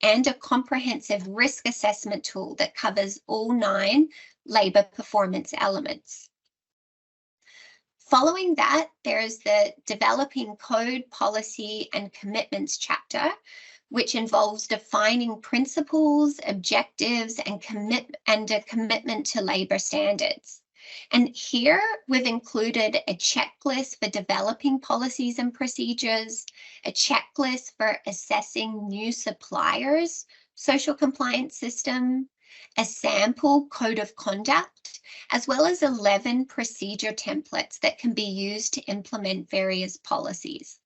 and a comprehensive risk assessment tool that covers all 9 labor performance elements. Following that, there's the developing code, policy, and commitments chapter, which involves defining principles, objectives, and a commitment to labor standards. And here we've included a checklist for developing policies and procedures, a checklist for assessing new suppliers' social compliance system, a sample code of conduct, as well as 11 procedure templates that can be used to implement various policies.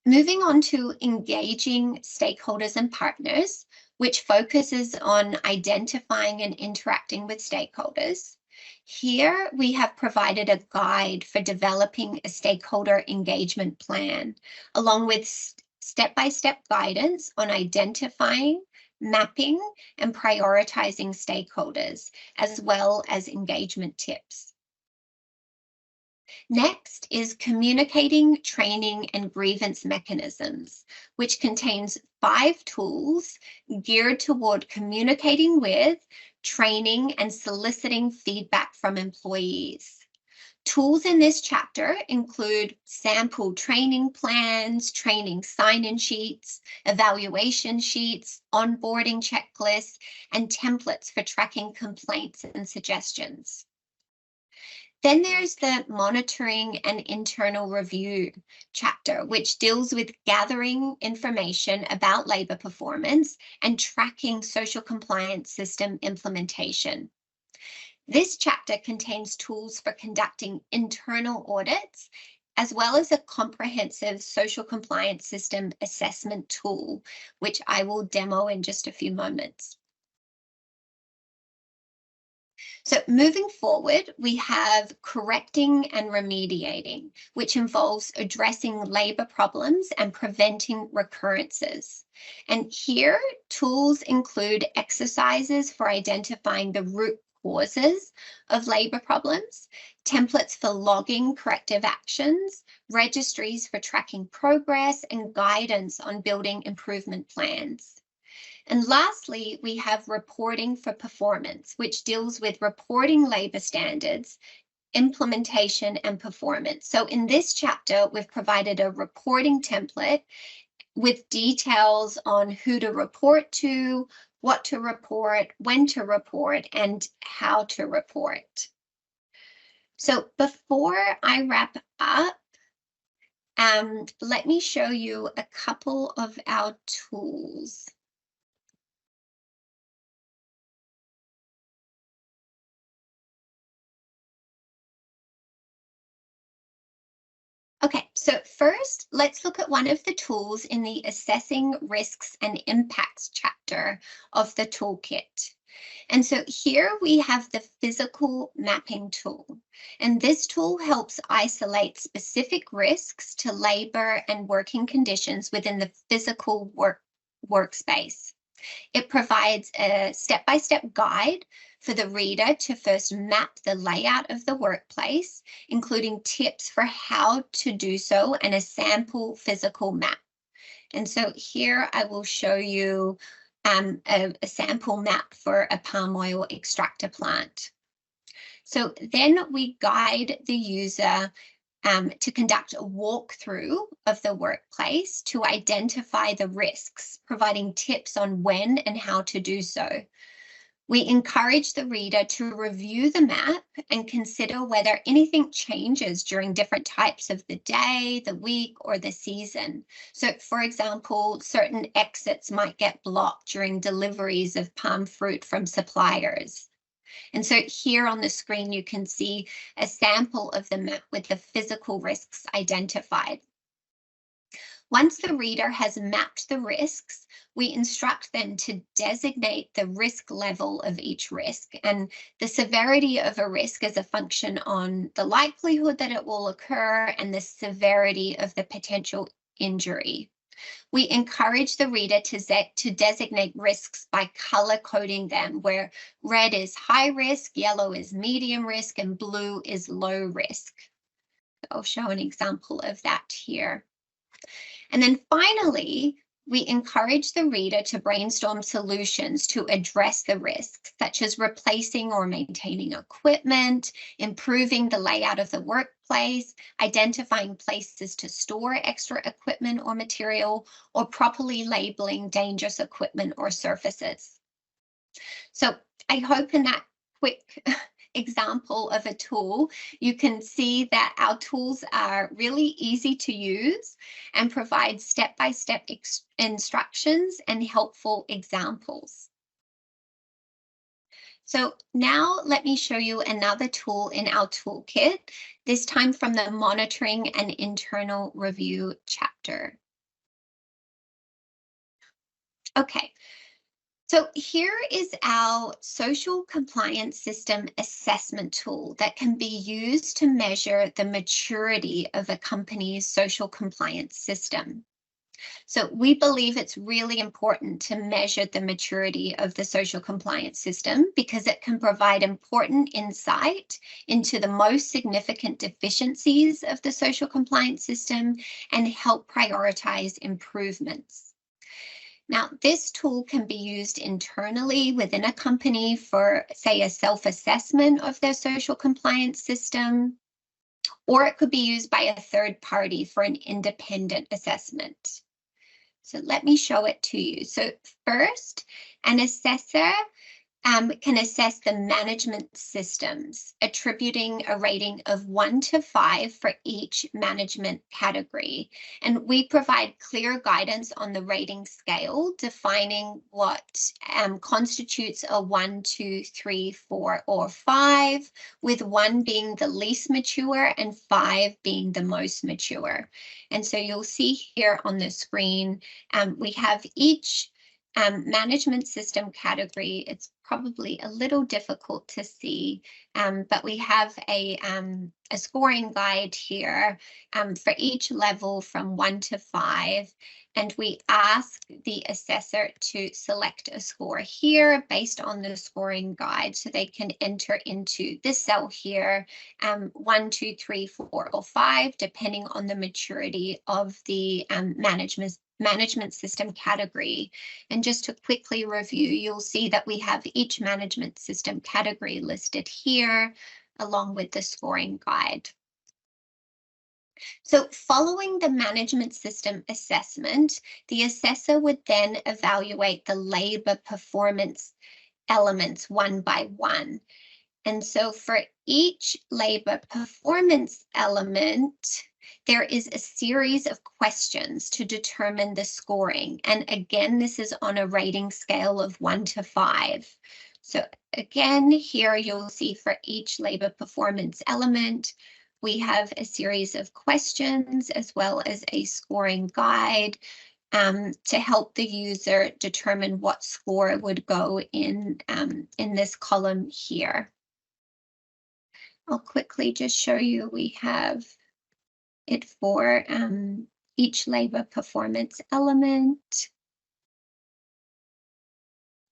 Moving on to engaging stakeholders and partners, which focuses on identifying and interacting with stakeholders. Here we have provided a guide for developing a stakeholder engagement plan, along with step-by-step guidance on identifying, mapping, and prioritizing stakeholders, as well as engagement tips. Next is communicating, training, and grievance mechanisms, which contains 5 tools geared toward communicating with, training, and soliciting feedback from employees. Tools in this chapter include sample training plans, training sign-in sheets, evaluation sheets, onboarding checklists, and templates for tracking complaints and suggestions. Then there's the monitoring and internal review chapter, which deals with gathering information about labor performance and tracking social compliance system implementation. This chapter contains tools for conducting internal audits, as well as a comprehensive social compliance system assessment tool, which I will demo in just a few moments. So moving forward, we have correcting and remediating, which involves addressing labor problems and preventing recurrences. And here, tools include exercises for identifying the root causes of labor problems, templates for logging corrective actions, registries for tracking progress, and guidance on building improvement plans. And lastly, we have reporting for performance, which deals with reporting labor standards, implementation, and performance. So in this chapter, we've provided a reporting template with details on who to report to, what to report, when to report, and how to report. So before I wrap up, let me show you a couple of our tools. Okay, so first, let's look at one of the tools in the Assessing Risks and Impacts chapter of the toolkit. And so here we have the physical mapping tool. And this tool helps isolate specific risks to labor and working conditions within the physical workspace. It provides a step-by-step guide for the reader to first map the layout of the workplace, including tips for how to do so and a sample physical map. And so here I will show you a sample map for a palm oil extractor plant. So then we guide the user to conduct a walkthrough of the workplace to identify the risks, providing tips on when and how to do so. We encourage the reader to review the map and consider whether anything changes during different types of the day, the week, or the season. So, for example, certain exits might get blocked during deliveries of palm fruit from suppliers. And so here on the screen, you can see a sample of the map with the physical risks identified. Once the reader has mapped the risks, we instruct them to designate the risk level of each risk. And the severity of a risk is a function on the likelihood that it will occur and the severity of the potential injury. We encourage the reader to designate risks by color coding them, where red is high risk, yellow is medium risk, and blue is low risk. I'll show an example of that here. And then finally, we encourage the reader to brainstorm solutions to address the risks, such as replacing or maintaining equipment, improving the layout of the workplace, identifying places to store extra equipment or material, or properly labeling dangerous equipment or surfaces. So I hope in that quick example of a tool, you can see that our tools are really easy to use and provide step-by-step instructions and helpful examples. So now let me show you another tool in our toolkit, this time from the monitoring and internal review chapter. Okay. So here is our social compliance system assessment tool that can be used to measure the maturity of a company's social compliance system. So we believe it's really important to measure the maturity of the social compliance system because it can provide important insight into the most significant deficiencies of the social compliance system and help prioritize improvements. Now, this tool can be used internally within a company for, say, a self-assessment of their social compliance system, or it could be used by a third party for an independent assessment. So let me show it to you. So first, an assessor can assess the management systems, attributing a rating of 1 to 5 for each management category. And we provide clear guidance on the rating scale, defining what constitutes a 1, 2, 3, 4, or 5, with 1 being the least mature and 5 being the most mature. And so you'll see here on the screen, we have each management system category. It's probably a little difficult to see, but we have a scoring guide here for each level from 1 to 5. And we ask the assessor to select a score here based on the scoring guide. So they can enter into this cell here, 1, 2, 3, 4, or 5, depending on the maturity of the management system category. And just to quickly review, you'll see that we have each management system category listed here, along with the scoring guide. So following the management system assessment, the assessor would then evaluate the labor performance elements one by one. And so for each labor performance element, there is a series of questions to determine the scoring. And again, this is on a rating scale of 1 to 5. So again, here you'll see for each labor performance element, we have a series of questions as well as a scoring guide to help the user determine what score would go in this column here. I'll quickly just show you, we have it for each labor performance element,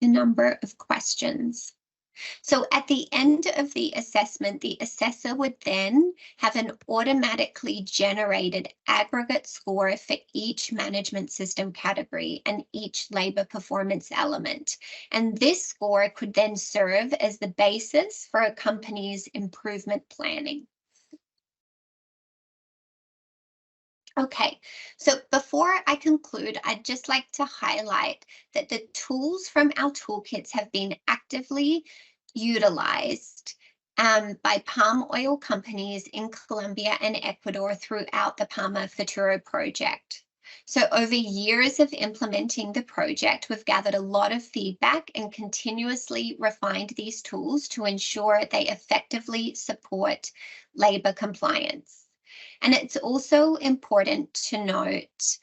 a number of questions. So at the end of the assessment, the assessor would then have an automatically generated aggregate score for each management system category and each labor performance element. And this score could then serve as the basis for a company's improvement planning. Okay, so before I conclude, I'd just like to highlight that the tools from our toolkits have been actively utilized by palm oil companies in Colombia and Ecuador throughout the Palma Futuro project. So over years of implementing the project, we've gathered a lot of feedback and continuously refined these tools to ensure they effectively support labor compliance. And it's also important to note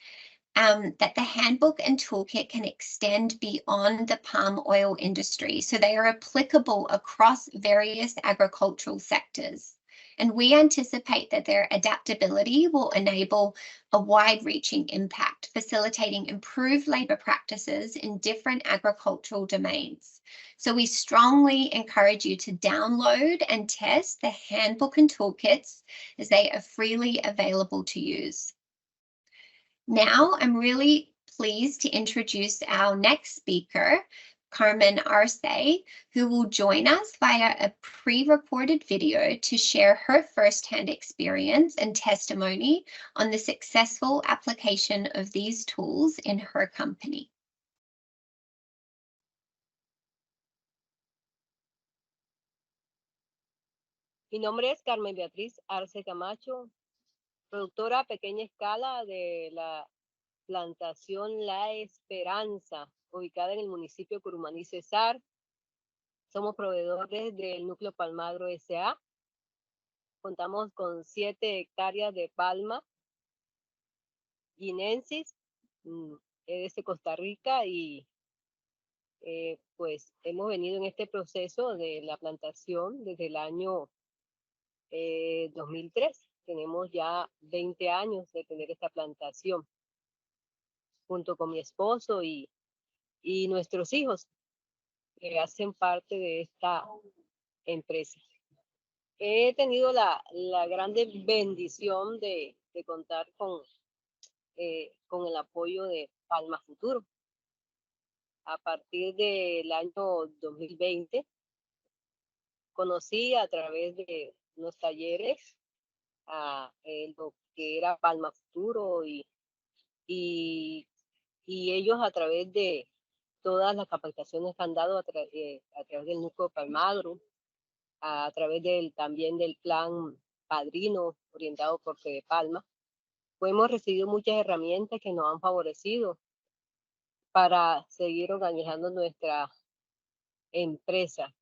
that the handbook and toolkit can extend beyond the palm oil industry. So they are applicable across various agricultural sectors. And we anticipate that their adaptability will enable a wide-reaching impact, facilitating improved labor practices in different agricultural domains. So we strongly encourage you to download and test the handbook and toolkits as they are freely available to use. Now, I'm really pleased to introduce our next speaker, Carmen Arce, who will join us via a pre-recorded video to share her first-hand experience and testimony on the successful application of these tools in her company. Mi nombre es Carmen Beatriz Arce Camacho, productora a pequeña escala de la plantación La Esperanza, ubicada en el municipio Curumaní Cesar. Somos proveedores del núcleo Palmagro S.A. Contamos con 7 hectáreas de palma guinensis, desde Costa Rica, y pues hemos venido en este proceso de la plantación desde el año 2003. Tenemos ya 20 años de tener esta plantación, junto con mi esposo y nuestros hijos, que hacen parte de esta empresa. He tenido la grande bendición de contar con el apoyo de Palma Futuro. A partir del año 2020, conocí a través de unos talleres a lo que era Palma Futuro y ellos, a través de todas las capacitaciones que han dado a través del núcleo Palmagro, a través también del plan Padrino orientado por Fede Palma, pues hemos recibido muchas herramientas que nos han favorecido para seguir organizando nuestra empresa.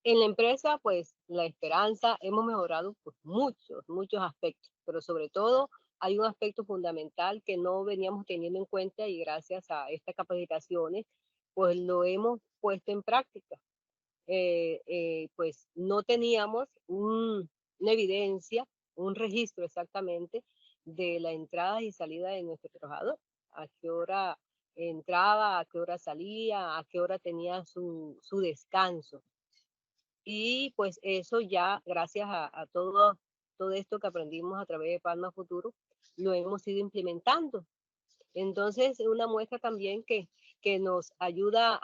En la empresa, pues, La Esperanza, hemos mejorado pues, muchos aspectos, pero sobre todo hay un aspecto fundamental que no veníamos teniendo en cuenta, y gracias a estas capacitaciones, pues lo hemos puesto en práctica. Pues no teníamos una evidencia, un registro exactamente de la entrada y salida de nuestro trabajador, a qué hora entraba, a qué hora salía, a qué hora tenía su descanso. Y pues eso ya, gracias a todo esto que aprendimos a través de Palma Futuro, lo hemos ido implementando. Entonces, una muestra también que nos ayuda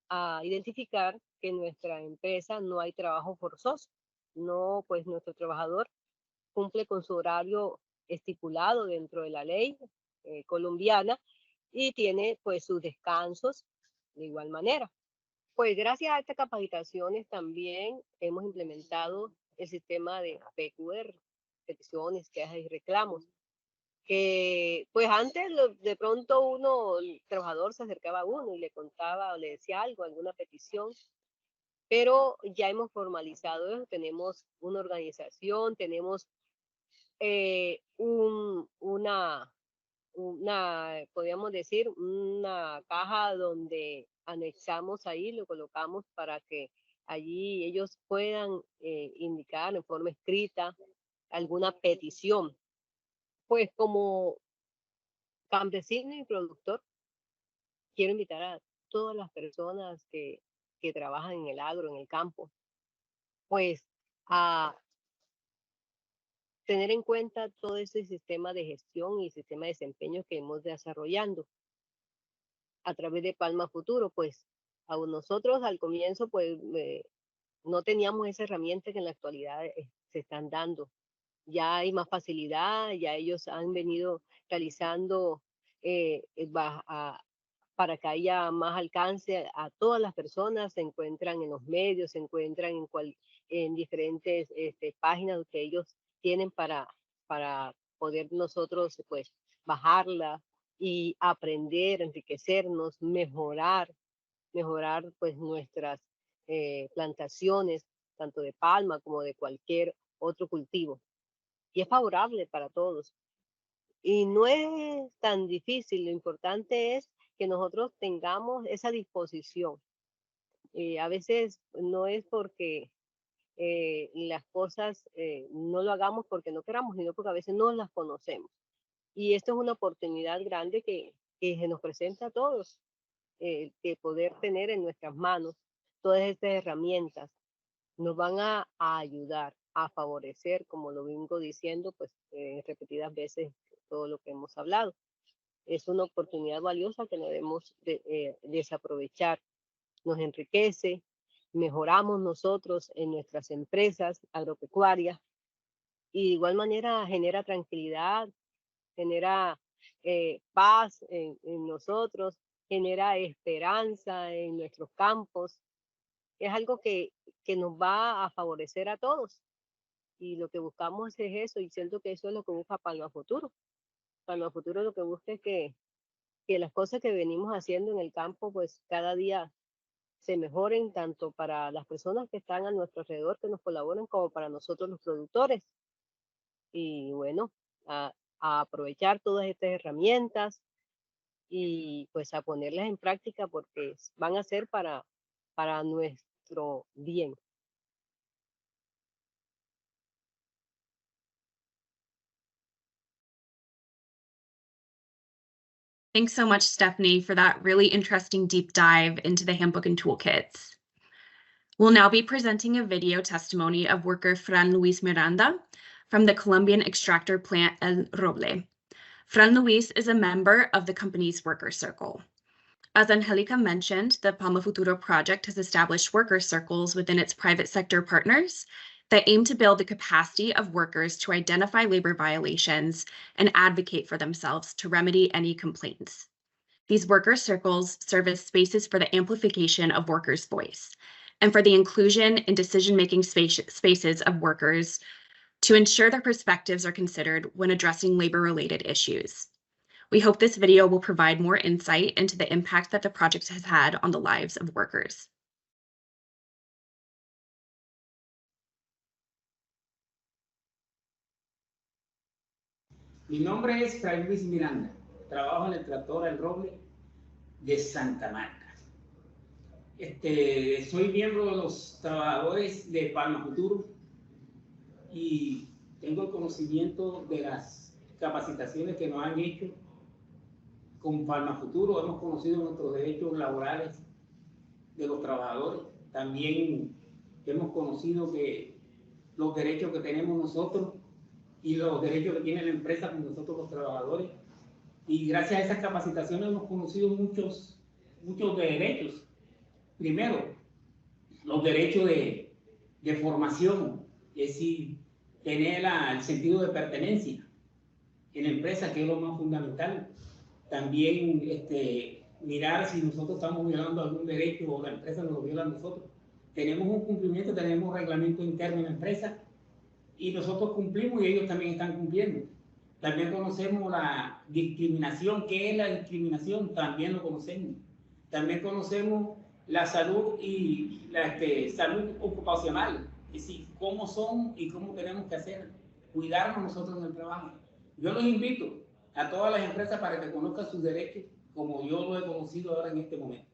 a identificar que en nuestra empresa no hay trabajo forzoso. No, pues nuestro trabajador cumple con su horario estipulado dentro de la ley colombiana y tiene pues sus descansos de igual manera. Pues gracias a estas capacitaciones también hemos implementado el sistema de PQR, peticiones, quejas y reclamos, que pues antes de pronto el trabajador se acercaba a uno y le contaba o le decía algo, alguna petición, pero ya hemos formalizado eso, tenemos una organización, tenemos podríamos decir, una caja donde anexamos ahí, lo colocamos para que allí ellos puedan indicar en forma escrita alguna petición. Pues como campesino y productor, quiero invitar a todas las personas que que trabajan en el agro, en el campo, pues a tener en cuenta todo ese sistema de gestión y sistema de desempeño que hemos desarrollando a través de Palma Futuro. Pues a nosotros al comienzo pues no teníamos esa herramienta que en la actualidad se están dando. Ya hay más facilidad, ya ellos han venido realizando para que haya más alcance a todas las personas, se encuentran en los medios, se encuentran en diferentes páginas que ellos tienen para poder nosotros pues bajarla y aprender, enriquecernos, mejorar pues nuestras plantaciones, tanto de palma como de cualquier otro cultivo. Y es favorable para todos. Y no es tan difícil, lo importante es que nosotros tengamos esa disposición. A veces no es porque las cosas no lo hagamos porque no queramos, sino porque a veces no las conocemos. Y esto es una oportunidad grande que se nos presenta a todos, de poder tener en nuestras manos todas estas herramientas. Nos van a ayudar, a favorecer, como lo vengo diciendo, pues repetidas veces todo lo que hemos hablado. Es una oportunidad valiosa que no debemos desaprovechar. Nos enriquece, mejoramos nosotros en nuestras empresas agropecuarias y de igual manera genera tranquilidad, genera paz en nosotros, genera esperanza en nuestros campos. Es algo que nos va a favorecer a todos. Y lo que buscamos es eso, y siento que eso es lo que busca Palma Futuro. Palma Futuro lo que busca es que las cosas que venimos haciendo en el campo, pues cada día se mejoren, tanto para las personas que están a nuestro alrededor, que nos colaboran, como para nosotros los productores. Y bueno, a aprovechar todas estas herramientas y pues a ponerlas en práctica porque van a ser para nuestro bien. Thanks so much, Stephanie, for that really interesting deep dive into the Handbook and Toolkits. We'll now be presenting a video testimony of worker Fran Luis Miranda from the Colombian extractor plant El Roble. Fran Luis is a member of the company's worker circle. As Angelica mentioned, the Palma Futuro project has established worker circles within its private sector partners that aim to build the capacity of workers to identify labor violations and advocate for themselves to remedy any complaints. These worker circles serve as spaces for the amplification of workers' voice and for the inclusion in decision-making spaces of workers to ensure their perspectives are considered when addressing labor-related issues. We hope this video will provide more insight into the impact that the project has had on the lives of workers. Mi nombre es Fray Luis Miranda. Trabajo en el tractor El Roble de Santa Marta. Soy miembro de los trabajadores de Palma Futuro y tengo el conocimiento de las capacitaciones que nos han hecho con Palma Futuro. Hemos conocido nuestros derechos laborales de los trabajadores. También hemos conocido que los derechos que tenemos nosotros y los derechos que tiene la empresa con nosotros los trabajadores. Y gracias a esas capacitaciones hemos conocido muchos derechos. Primero, los derechos de formación, es decir, tener el sentido de pertenencia en la empresa, que es lo más fundamental. También mirar si nosotros estamos violando algún derecho o la empresa nos lo viola a nosotros. Tenemos un cumplimiento, tenemos reglamento interno en la empresa y nosotros cumplimos y ellos también están cumpliendo. También conocemos la discriminación. ¿Qué es la discriminación? También lo conocemos. También conocemos la salud y la salud ocupacional. Es decir, cómo son y cómo tenemos que hacer, cuidarnos nosotros en el trabajo. Yo los invito a todas las empresas para que conozcan sus derechos como yo lo he conocido ahora en este momento.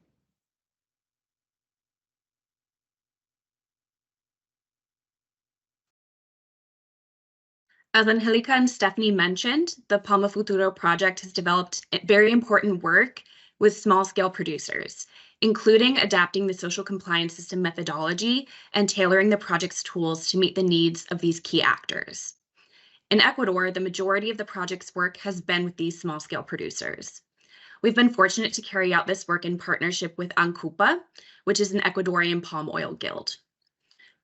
As Angelica and Stephanie mentioned, the Palma Futuro project has developed very important work with small-scale producers, including adapting the social compliance system methodology and tailoring the project's tools to meet the needs of these key actors. In Ecuador, the majority of the project's work has been with these small-scale producers. We've been fortunate to carry out this work in partnership with ANCUPA, which is an Ecuadorian palm oil guild.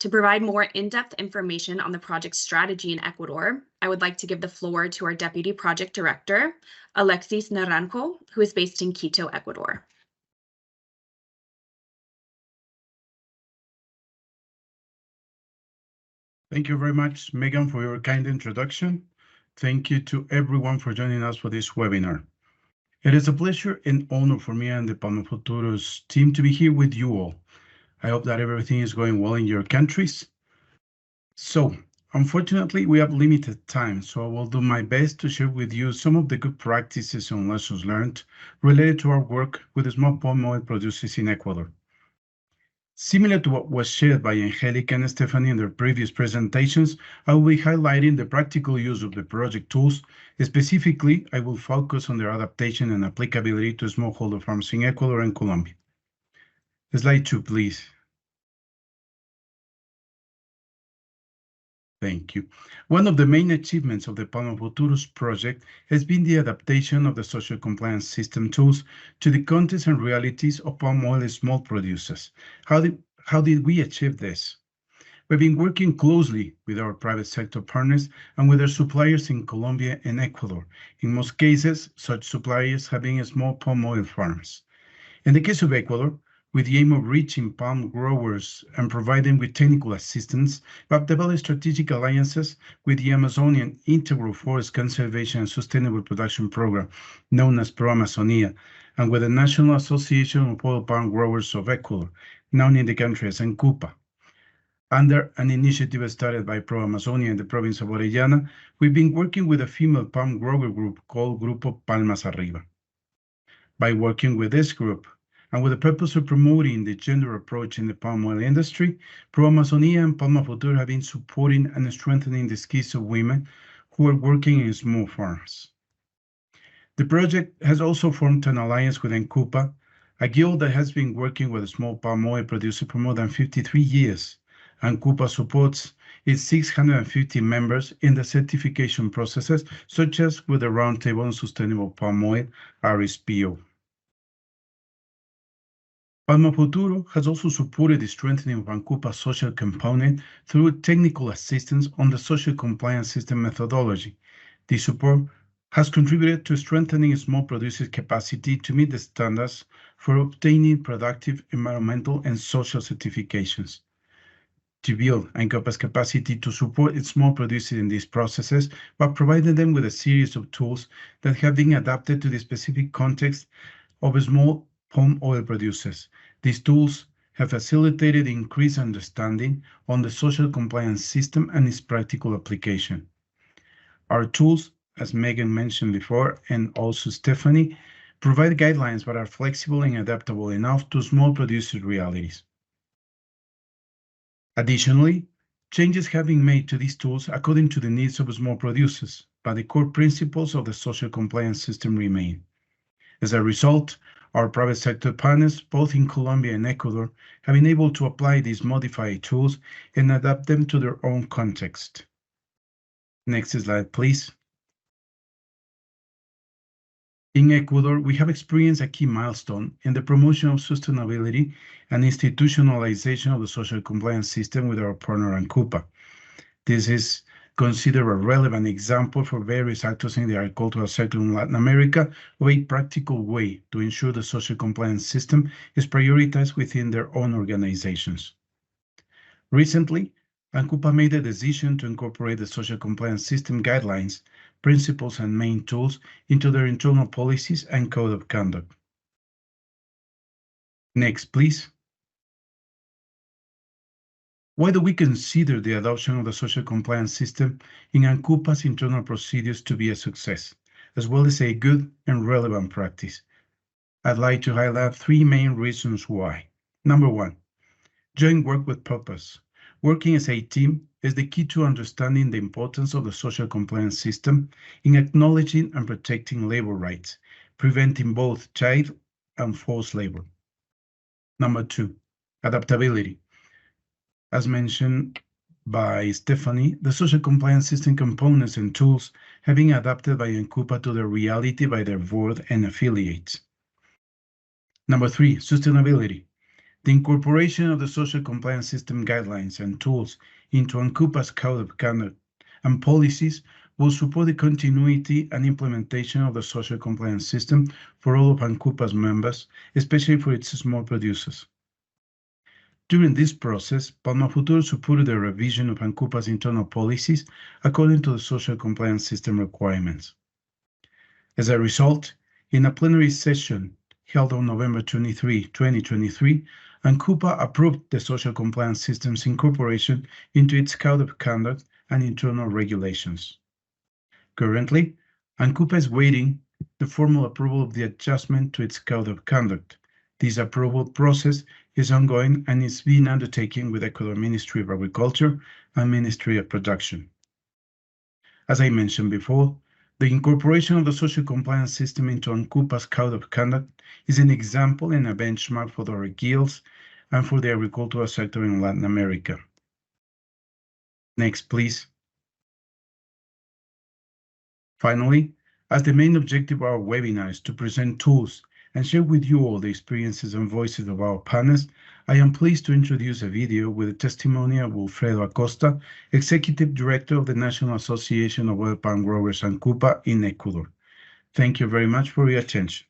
To provide more in-depth information on the project strategy in Ecuador, I would like to give the floor to our Deputy Project Director, Alexis Naranjo, who is based in Quito, Ecuador. Thank you very much, Megan, for your kind introduction. Thank you to everyone for joining us for this webinar. It is a pleasure and honor for me and the Palma Futuro's team to be here with you all. I hope that everything is going well in your countries. So, unfortunately, we have limited time, so I will do my best to share with you some of the good practices and lessons learned related to our work with the small palm oil producers in Ecuador. Similar to what was shared by Angelica and Stephanie in their previous presentations, I will be highlighting the practical use of the project tools. Specifically, I will focus on their adaptation and applicability to smallholder farms in Ecuador and Colombia. Slide 2, please. Thank you. One of the main achievements of the Palma Futuro's project has been the adaptation of the social compliance system tools to the contexts and realities of palm oil small producers. How did we achieve this? We've been working closely with our private sector partners and with their suppliers in Colombia and Ecuador. In most cases, such suppliers have been small palm oil farms. In the case of Ecuador, with the aim of reaching palm growers and providing with technical assistance, we have developed strategic alliances with the Amazonian Integral Forest Conservation and Sustainable Production Program, known as Pro Amazonia, and with the National Association of Oil Palm Growers of Ecuador, known in the country as ANCUPA. Under an initiative started by Pro Amazonia in the province of Orellana, we've been working with a female palm grower group called Grupo Palmas Arriba. By working with this group, and with the purpose of promoting the gender approach in the palm oil industry, Pro Amazonia and Palma Futuro have been supporting and strengthening the skills of women who are working in small farms. The project has also formed an alliance with ANCUPA, a guild that has been working with a small palm oil producer for more than 53 years. ANCUPA supports its 650 members in the certification processes, such as with the Roundtable on Sustainable Palm Oil, RSPO. Palma Futuro has also supported the strengthening of ANCUPA's social component through technical assistance on the social compliance system methodology. This support has contributed to strengthening small producers' capacity to meet the standards for obtaining productive environmental and social certifications. To build ANCUPA's capacity to support its small producers in these processes, by providing them with a series of tools that have been adapted to the specific context of small palm oil producers. These tools have facilitated increased understanding on the social compliance system and its practical application. Our tools, as Megan mentioned before, and also Stephanie, provide guidelines that are flexible and adaptable enough to small producer realities. Additionally, changes have been made to these tools according to the needs of small producers, but the core principles of the social compliance system remain. As a result, our private sector partners, both in Colombia and Ecuador, have been able to apply these modified tools and adapt them to their own context. Next slide, please. In Ecuador, we have experienced a key milestone in the promotion of sustainability and institutionalization of the social compliance system with our partner ANCUPA. This is considered a relevant example for various actors in the agricultural sector in Latin America of a practical way to ensure the social compliance system is prioritized within their own organizations. Recently, ANCUPA made the decision to incorporate the social compliance system guidelines, principles, and main tools into their internal policies and code of conduct. Next, please. Why do we consider the adoption of the social compliance system in ANCUPA's internal procedures to be a success, as well as a good and relevant practice? I'd like to highlight three main reasons why. Number one, joint work with purpose. Working as a team is the key to understanding the importance of the social compliance system in acknowledging and protecting labor rights, preventing both child and forced labor. Number 2, adaptability. As mentioned by Stephanie, the social compliance system components and tools have been adapted by Ancupa to the reality by their board and affiliates. Number 3, sustainability. The incorporation of the social compliance system guidelines and tools into Ancupa's code of conduct and policies will support the continuity and implementation of the social compliance system for all of Ancupa's members, especially for its small producers. During this process, Palma Futuro supported the revision of Ancupa's internal policies according to the social compliance system requirements. As a result, in a plenary session held on November 23, 2023, Ancupa approved the social compliance system's incorporation into its code of conduct and internal regulations. Currently, Ancupa is waiting the formal approval of the adjustment to its code of conduct. This approval process is ongoing and is being undertaken with Ecuador Ministry of Agriculture and Ministry of Production. As I mentioned before, the incorporation of the social compliance system into Ancupa's code of conduct is an example and a benchmark for the guilds and for the agricultural sector in Latin America. Next, please. Finally, as the main objective of our webinar is to present tools and share with you all the experiences and voices of our panelists, I am pleased to introduce a video with the testimony of Wilfredo Acosta, Executive Director of the National Association of Oil Palm Growers Ancupa in Ecuador. Thank you very much for your attention.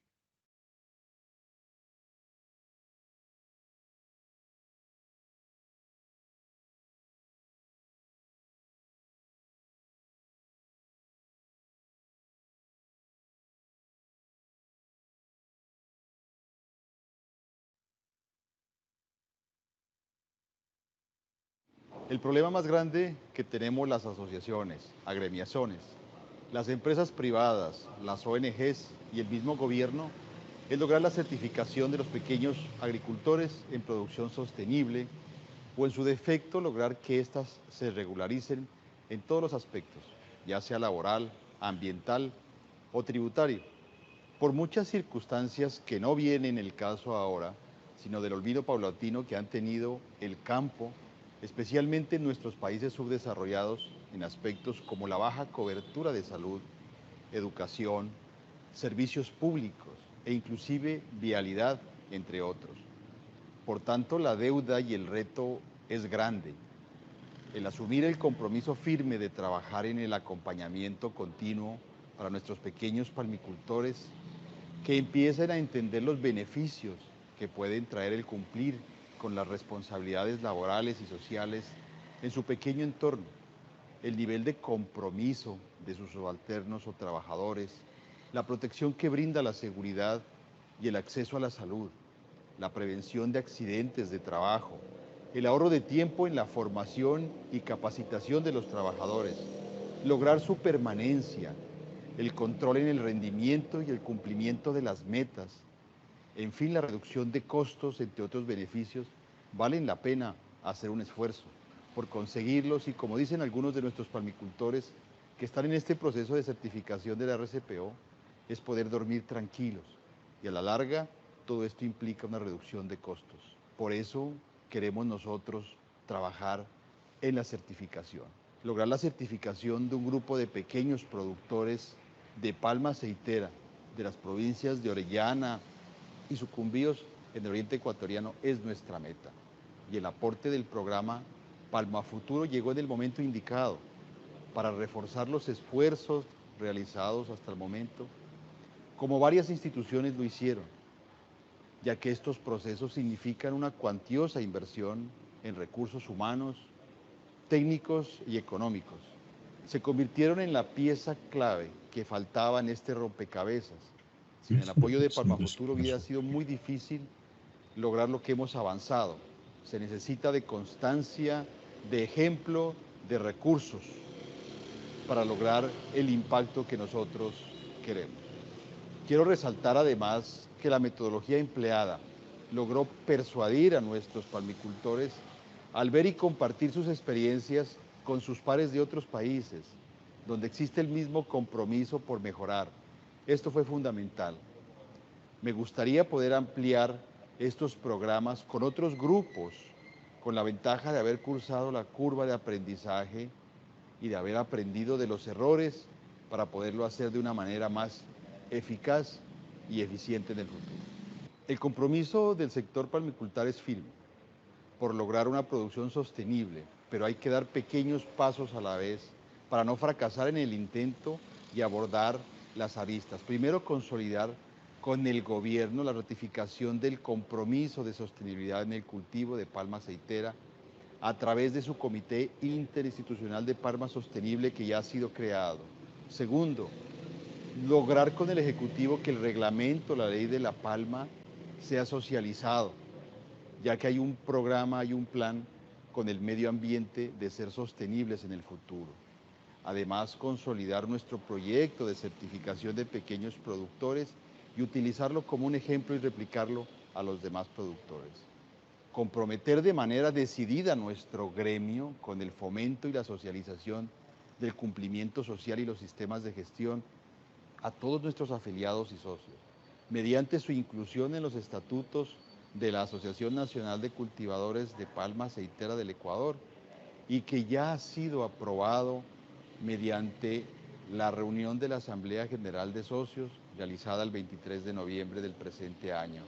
El problema más grande que tenemos las asociaciones, agremiaciones, las empresas privadas, las ONGs y el mismo gobierno es lograr la certificación de los pequeños agricultores en producción sostenible o en su defecto lograr que éstas se regularicen en todos los aspectos, ya sea laboral, ambiental o tributario. Por muchas circunstancias que no vienen en el caso ahora, sino del olvido paulatino que han tenido el campo, especialmente en nuestros países subdesarrollados en aspectos como la baja cobertura de salud, educación, servicios públicos e inclusive vialidad, entre otros. Por tanto, la deuda y el reto es grande. El asumir el compromiso firme de trabajar en el acompañamiento continuo para nuestros pequeños palmicultores que empiecen a entender los beneficios que pueden traer el cumplir con las responsabilidades laborales y sociales en su pequeño entorno, el nivel de compromiso de sus subalternos o trabajadores, la protección que brinda la seguridad y el acceso a la salud, la prevención de accidentes de trabajo, el ahorro de tiempo en la formación y capacitación de los trabajadores, lograr su permanencia, el control en el rendimiento y el cumplimiento de las metas, en fin, la reducción de costos, entre otros beneficios, valen la pena hacer un esfuerzo por conseguirlos y, como dicen algunos de nuestros palmicultores que están en este proceso de certificación de la RCPO, es poder dormir tranquilos y a la larga todo esto implica una reducción de costos. Por eso queremos nosotros trabajar en la certificación, lograr la certificación de un grupo de pequeños productores de palma aceitera de las provincias de Orellana y Sucumbíos en el oriente ecuatoriano es nuestra meta. Y el aporte del programa Palma Futuro llegó en el momento indicado para reforzar los esfuerzos realizados hasta el momento, como varias instituciones lo hicieron, ya que estos procesos significan una cuantiosa inversión en recursos humanos, técnicos y económicos. Se convirtieron en la pieza clave que faltaba en este rompecabezas. Sin el apoyo de Palma Futuro hubiera sido muy difícil lograr lo que hemos avanzado. Se necesita de constancia, de ejemplo, de recursos para lograr el impacto que nosotros queremos. Quiero resaltar además que la metodología empleada logró persuadir a nuestros palmicultores al ver y compartir sus experiencias con sus pares de otros países, donde existe el mismo compromiso por mejorar. Esto fue fundamental. Me gustaría poder ampliar estos programas con otros grupos, con la ventaja de haber cursado la curva de aprendizaje y de haber aprendido de los errores para poderlo hacer de una manera más eficaz y eficiente en el futuro. El compromiso del sector palmicultor es firme por lograr una producción sostenible, pero hay que dar pequeños pasos a la vez para no fracasar en el intento y abordar las aristas. Primero, consolidar con el gobierno la ratificación del compromiso de sostenibilidad en el cultivo de palma aceitera a través de su Comité Interinstitucional de Palma Sostenible que ya ha sido creado. Segundo, lograr con el Ejecutivo que el reglamento, la ley de la palma, sea socializado, ya que hay un programa, hay un plan con el medio ambiente de ser sostenibles en el futuro. Además, consolidar nuestro proyecto de certificación de pequeños productores y utilizarlo como un ejemplo y replicarlo a los demás productores. Comprometer de manera decidida nuestro gremio con el fomento y la socialización del cumplimiento social y los sistemas de gestión a todos nuestros afiliados y socios, mediante su inclusión en los estatutos de la Asociación Nacional de Cultivadores de Palma Aceitera del Ecuador y que ya ha sido aprobado mediante la reunión de la Asamblea General de Socios realizada el 23 de noviembre del presente año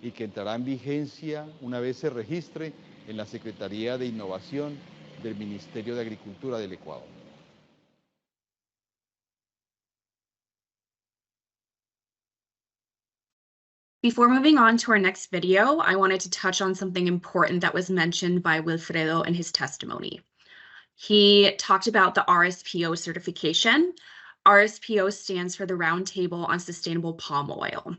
y que entrará en vigencia una vez se registre en la Secretaría de Innovación del Ministerio de Agricultura del Ecuador. Before moving on to our next video, I wanted to touch on something important that was mentioned by Wilfredo in his testimony. He talked about the RSPO certification. RSPO stands for the Roundtable on Sustainable Palm Oil.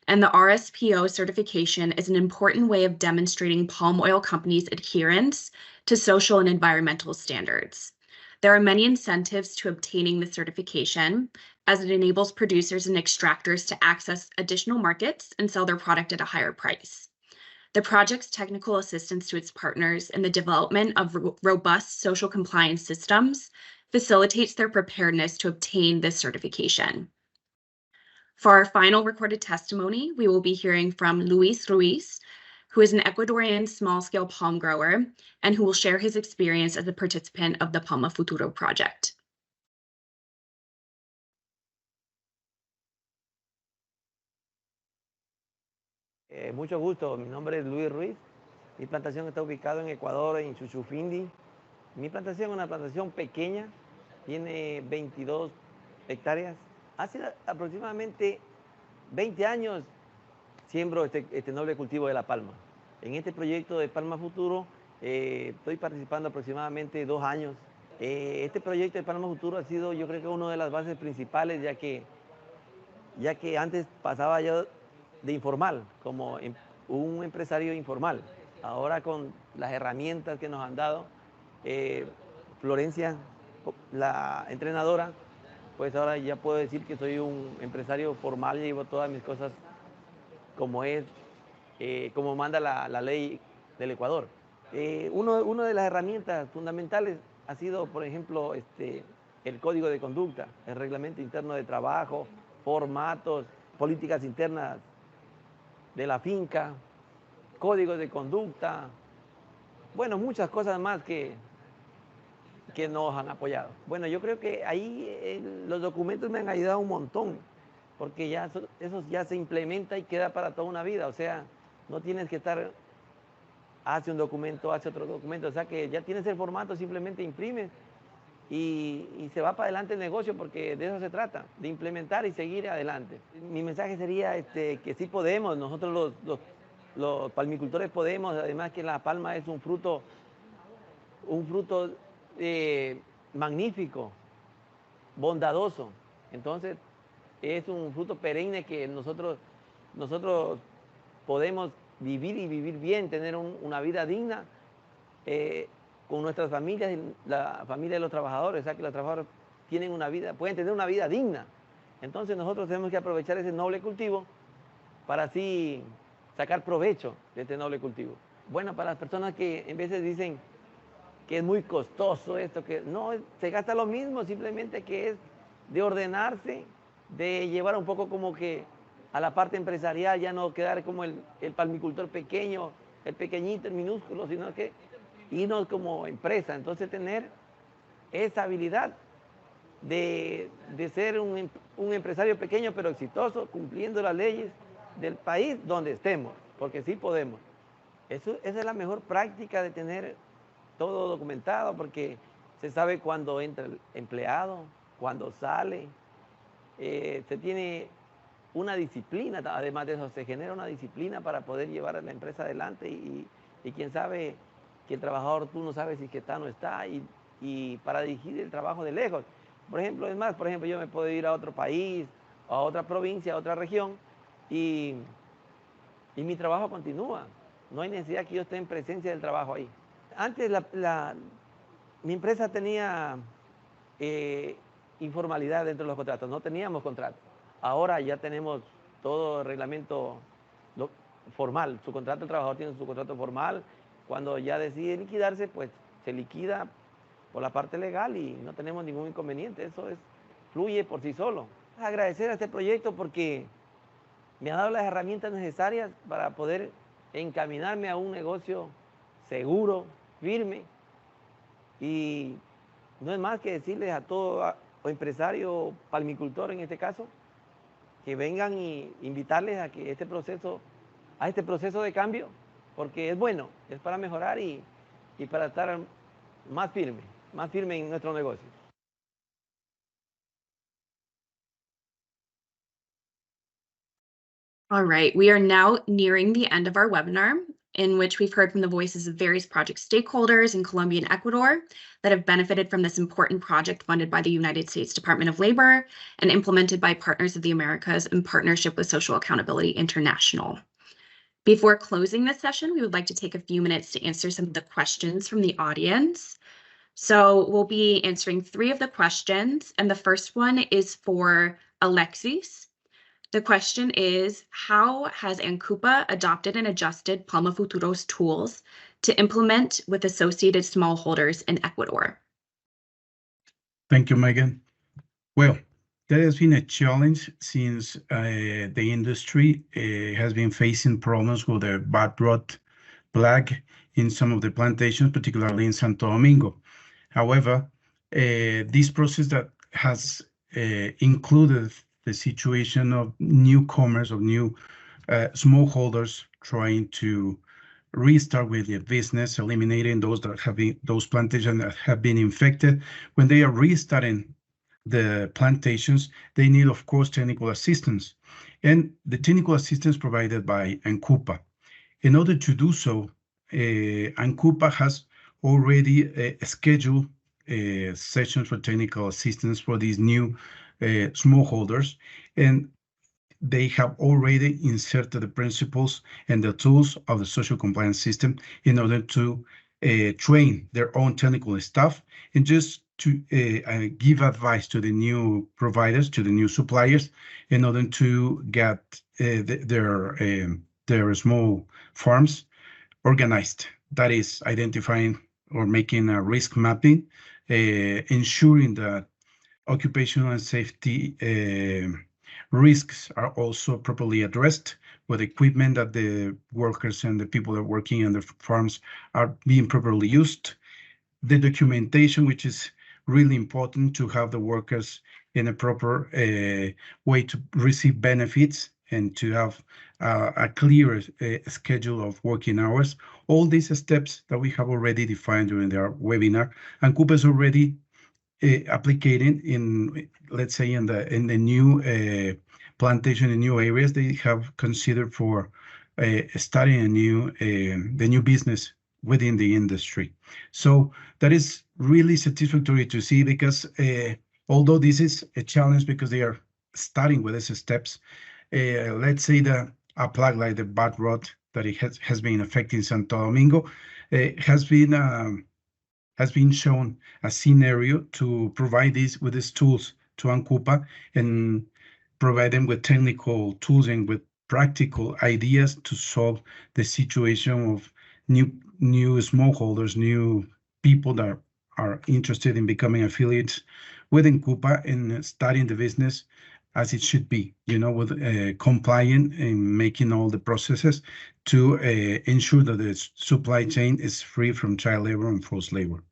And the RSPO certification is an important way of demonstrating palm oil companies' adherence to social and environmental standards. There are many incentives to obtaining the certification, as it enables producers and extractors to access additional markets and sell their product at a higher price. The project's technical assistance to its partners in the development of robust social compliance systems facilitates their preparedness to obtain this certification. For our final recorded testimony, we will be hearing from Luis Ruiz, who is an Ecuadorian small-scale palm grower and who will share his experience as a participant of the Palma Futuro project. Mucho gusto, mi nombre es Luis Ruiz. Mi plantación está ubicada en Ecuador, en Chuchufindi. Mi plantación es una plantación pequeña, tiene 22 hectáreas. Hace aproximadamente 20 años siembro este noble cultivo de la palma. En este proyecto de Palma Futuro estoy participando aproximadamente 2 años. Este proyecto de Palma Futuro ha sido, yo creo que una de las bases principales, ya que antes pasaba yo de informal, como un empresario informal. Ahora con las herramientas que nos han dado, Florencia, la entrenadora, pues ahora ya puedo decir que soy un empresario formal, llevo todas mis cosas como es, como manda la ley del Ecuador. Una de las herramientas fundamentales ha sido, por ejemplo, el código de conducta, el reglamento interno de trabajo, formatos, políticas internas de la finca, códigos de conducta, bueno, muchas cosas más que nos han apoyado. Bueno, yo creo que ahí los documentos me han ayudado un montón, porque ya eso ya se implementa y queda para toda una vida, o sea, no tienes que estar, hace un documento, hace otro documento, o sea que ya tienes el formato, simplemente imprimes y se va para adelante el negocio, porque de eso se trata, de implementar y seguir adelante. Mi mensaje sería que sí podemos, nosotros los palmicultores podemos, además que la palma es un fruto magnífico, bondadoso. Entonces es un fruto perenne que nosotros podemos vivir y vivir bien, tener una vida digna con nuestras familias y la familia de los trabajadores, o sea que los trabajadores pueden tener una vida digna. Entonces nosotros tenemos que aprovechar ese noble cultivo para así sacar provecho de este noble cultivo. Bueno, para las personas que en veces dicen que es muy costoso esto, que no, se gasta lo mismo, simplemente que es de ordenarse, de llevar un poco como que a la parte empresarial, ya no quedar como el palmicultor pequeño, el pequeñito, el minúsculo, sino que irnos como empresa. Entonces tener esa habilidad de ser un empresario pequeño pero exitoso, cumpliendo las leyes del país donde estemos, porque sí podemos. Esa es la mejor práctica de tener todo documentado, porque se sabe cuándo entra el empleado, cuándo sale, se tiene una disciplina, además de eso se genera una disciplina para poder llevar a la empresa adelante y quién sabe que el trabajador tú no sabes si que está o no está, y para dirigir el trabajo de lejos. Por ejemplo, yo me puedo ir a otro país, a otra provincia, a otra región, y mi trabajo continúa. No hay necesidad que yo esté en presencia del trabajo ahí. Antes mi empresa tenía informalidad dentro de los contratos, no teníamos contratos. Ahora ya tenemos todo el reglamento formal. Su contrato, el trabajador tiene su contrato formal. Cuando ya decide liquidarse, pues se liquida por la parte legal y no tenemos ningún inconveniente. Eso fluye por sí solo. Agradecer a este proyecto porque me ha dado las herramientas necesarias para poder encaminarme a un negocio seguro, firme, y no es más que decirles a todo empresario, palmicultor en este caso, que vengan y invitarles a que este proceso de cambio, porque es bueno, es para mejorar y para estar más firme en nuestro negocio. All right, we are now nearing the end of our webinar, in which we've heard from the voices of various project stakeholders in Colombia and Ecuador that have benefited from this important project funded by the United States Department of Labor and implemented by Partners of the Americas in partnership with Social Accountability International. Before closing this session, we would like to take a few minutes to answer some of the questions from the audience. So we'll be answering 3 of the questions, and the first one is for Alexis. The question is, how has ANCUPA adopted and adjusted Palma Futuro's tools to implement with associated smallholders in Ecuador? Thank you, Megan. Well, there has been a challenge since the industry has been facing problems with the bad rot plague in some of the plantations, particularly in Santo Domingo. However, this process that has included the situation of newcomers, of new smallholders trying to restart with their business, eliminating those plantations that have been infected. When they are restarting the plantations, they need, of course, technical assistance, and the technical assistance provided by ANCUPA. In order to do so, ANCUPA has already scheduled sessions for technical assistance for these new smallholders, and they have already inserted the principles and the tools of the social compliance system in order to train their own technical staff and just to give advice to the new providers, to the new suppliers, in order to get their small farms organized. That is identifying or making a risk mapping, ensuring that occupational and safety risks are also properly addressed with equipment that the workers and the people that are working in the farms are being properly used. The documentation, which is really important to have the workers in a proper way to receive benefits and to have a clear schedule of working hours. All these steps that we have already defined during our webinar, and ANCUPA is already applicating in, let's say, in the new plantation in new areas. They have considered for starting the new business within the industry. So that is really satisfactory to see, because although this is a challenge because they are starting with these steps, let's say that a plague like the bad rot that it has been affecting Santo Domingo has been shown a scenario to provide with these tools to ANCUPA and provide them with technical tools and with practical ideas to solve the situation of new smallholders, new people that are interested in becoming affiliates with ANCUPA and starting the business as it should be, with compliant and making all the processes to ensure that the supply chain is free from child labor and forced labor.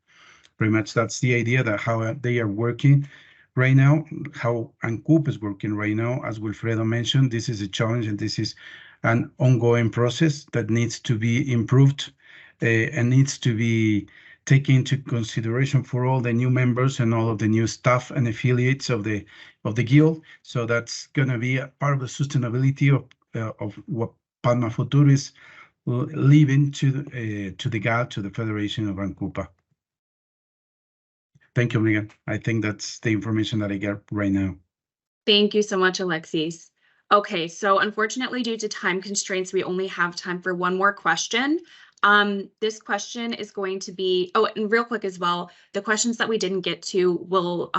Pretty much that's the idea, that how they are working right now, how ANCUP is working right now. As Wilfredo mentioned, this is a challenge and this is an ongoing process that needs to be improved and needs to be taken into consideration for all the new members and all of the new staff and affiliates of the guild. So that's going to be a part of the sustainability of what Palma Futuro is leaving to the GAL, to the Federation of ANCUPA. Thank you, Megan. I think that's the information that I get right now. Thank you so much, Alexis. Okay, so unfortunately, due to time constraints, we only have time for one more question. This question is going to be, oh, and real quick as well, the questions that we didn't get to will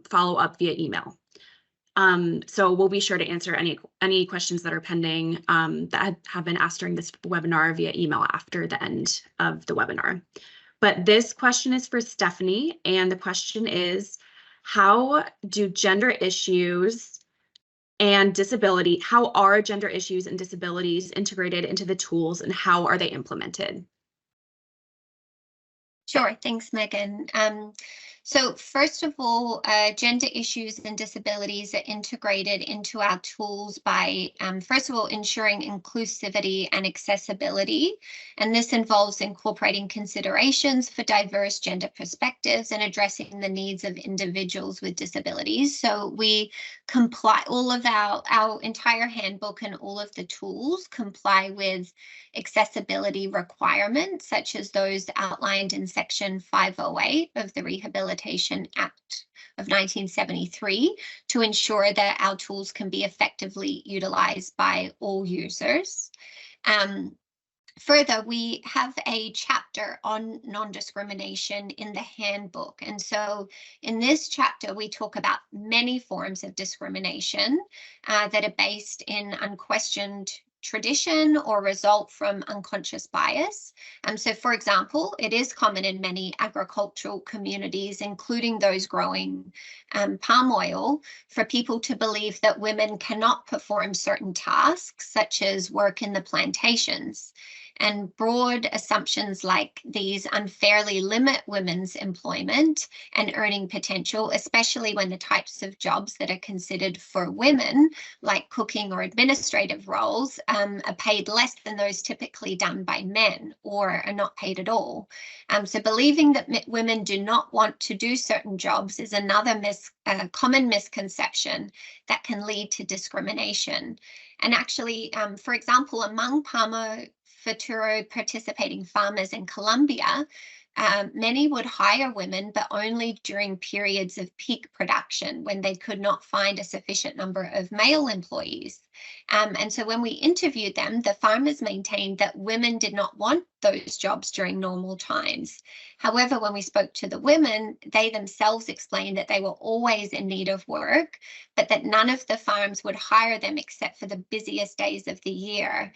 follow up via email. So we'll be sure to answer any questions that are pending that have been asked during this webinar via email after the end of the webinar. But this question is for Stephanie, and the question is, how do gender issues and disability, how are gender issues and disabilities integrated into the tools, and how are they implemented? Sure, thanks, Megan. So first of all, gender issues and disabilities are integrated into our tools by, first of all, ensuring inclusivity and accessibility. And this involves incorporating considerations for diverse gender perspectives and addressing the needs of individuals with disabilities. So we comply, all of our entire handbook and all of the tools comply with accessibility requirements, such as those outlined in Section 508 of the Rehabilitation Act of 1973, to ensure that our tools can be effectively utilized by all users. Further, we have a chapter on non-discrimination in the handbook. And so in this chapter, we talk about many forms of discrimination that are based in unquestioned tradition or result from unconscious bias. So for example, it is common in many agricultural communities, including those growing palm oil, for people to believe that women cannot perform certain tasks, such as work in the plantations. And broad assumptions like these unfairly limit women's employment and earning potential, especially when the types of jobs that are considered for women, like cooking or administrative roles, are paid less than those typically done by men, or are not paid at all. So believing that women do not want to do certain jobs is another common misconception that can lead to discrimination. And actually, for example, among Palma Futuro participating farmers in Colombia, many would hire women, but only during periods of peak production when they could not find a sufficient number of male employees. And so when we interviewed them, the farmers maintained that women did not want those jobs during normal times. However, when we spoke to the women, they themselves explained that they were always in need of work, but that none of the farms would hire them except for the busiest days of the year.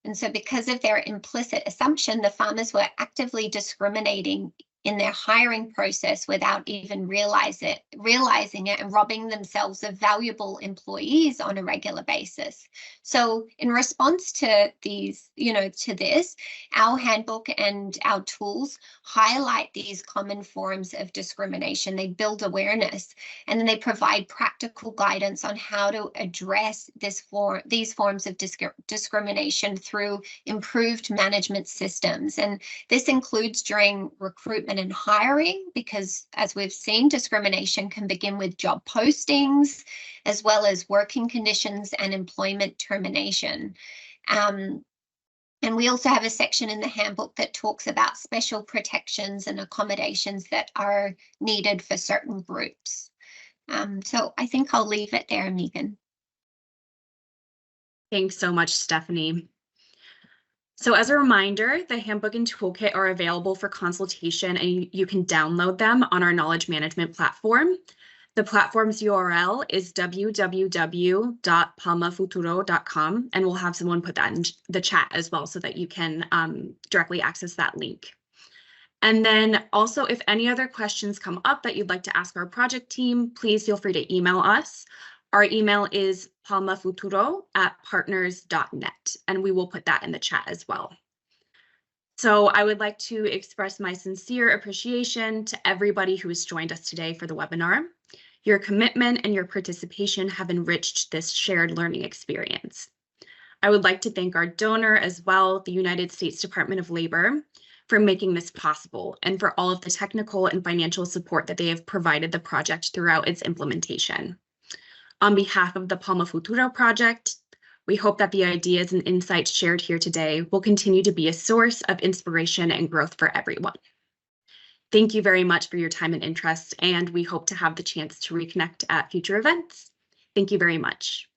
And so because of their implicit assumption, the farmers were actively discriminating in their hiring process without even realizing it and robbing themselves of valuable employees on a regular basis. So in response to these, to this, our handbook and our tools highlight these common forms of discrimination. They build awareness, and then they provide practical guidance on how to address these forms of discrimination through improved management systems. And this includes during recruitment and hiring, because as we've seen, discrimination can begin with job postings, as well as working conditions and employment termination. And we also have a section in the handbook that talks about special protections and accommodations that are needed for certain groups. So I think I'll leave it there, Megan. Thanks so much, Stephanie. So as a reminder, the Handbook and Toolkit are available for consultation, and you can download them on our knowledge management platform. The platform's URL is www.palmafuturo.com, and we'll have someone put that in the chat as well so that you can directly access that link. And then also, if any other questions come up that you'd like to ask our project team, please feel free to email us. Our email is palmafuturo@partners.net, and we will put that in the chat as well. So I would like to express my sincere appreciation to everybody who has joined us today for the webinar. Your commitment and your participation have enriched this shared learning experience. I would like to thank our donor as well, the United States Department of Labor, for making this possible and for all of the technical and financial support that they have provided the project throughout its implementation. On behalf of the Palma Futuro project, we hope that the ideas and insights shared here today will continue to be a source of inspiration and growth for everyone. Thank you very much for your time and interest, and we hope to have the chance to reconnect at future events. Thank you very much.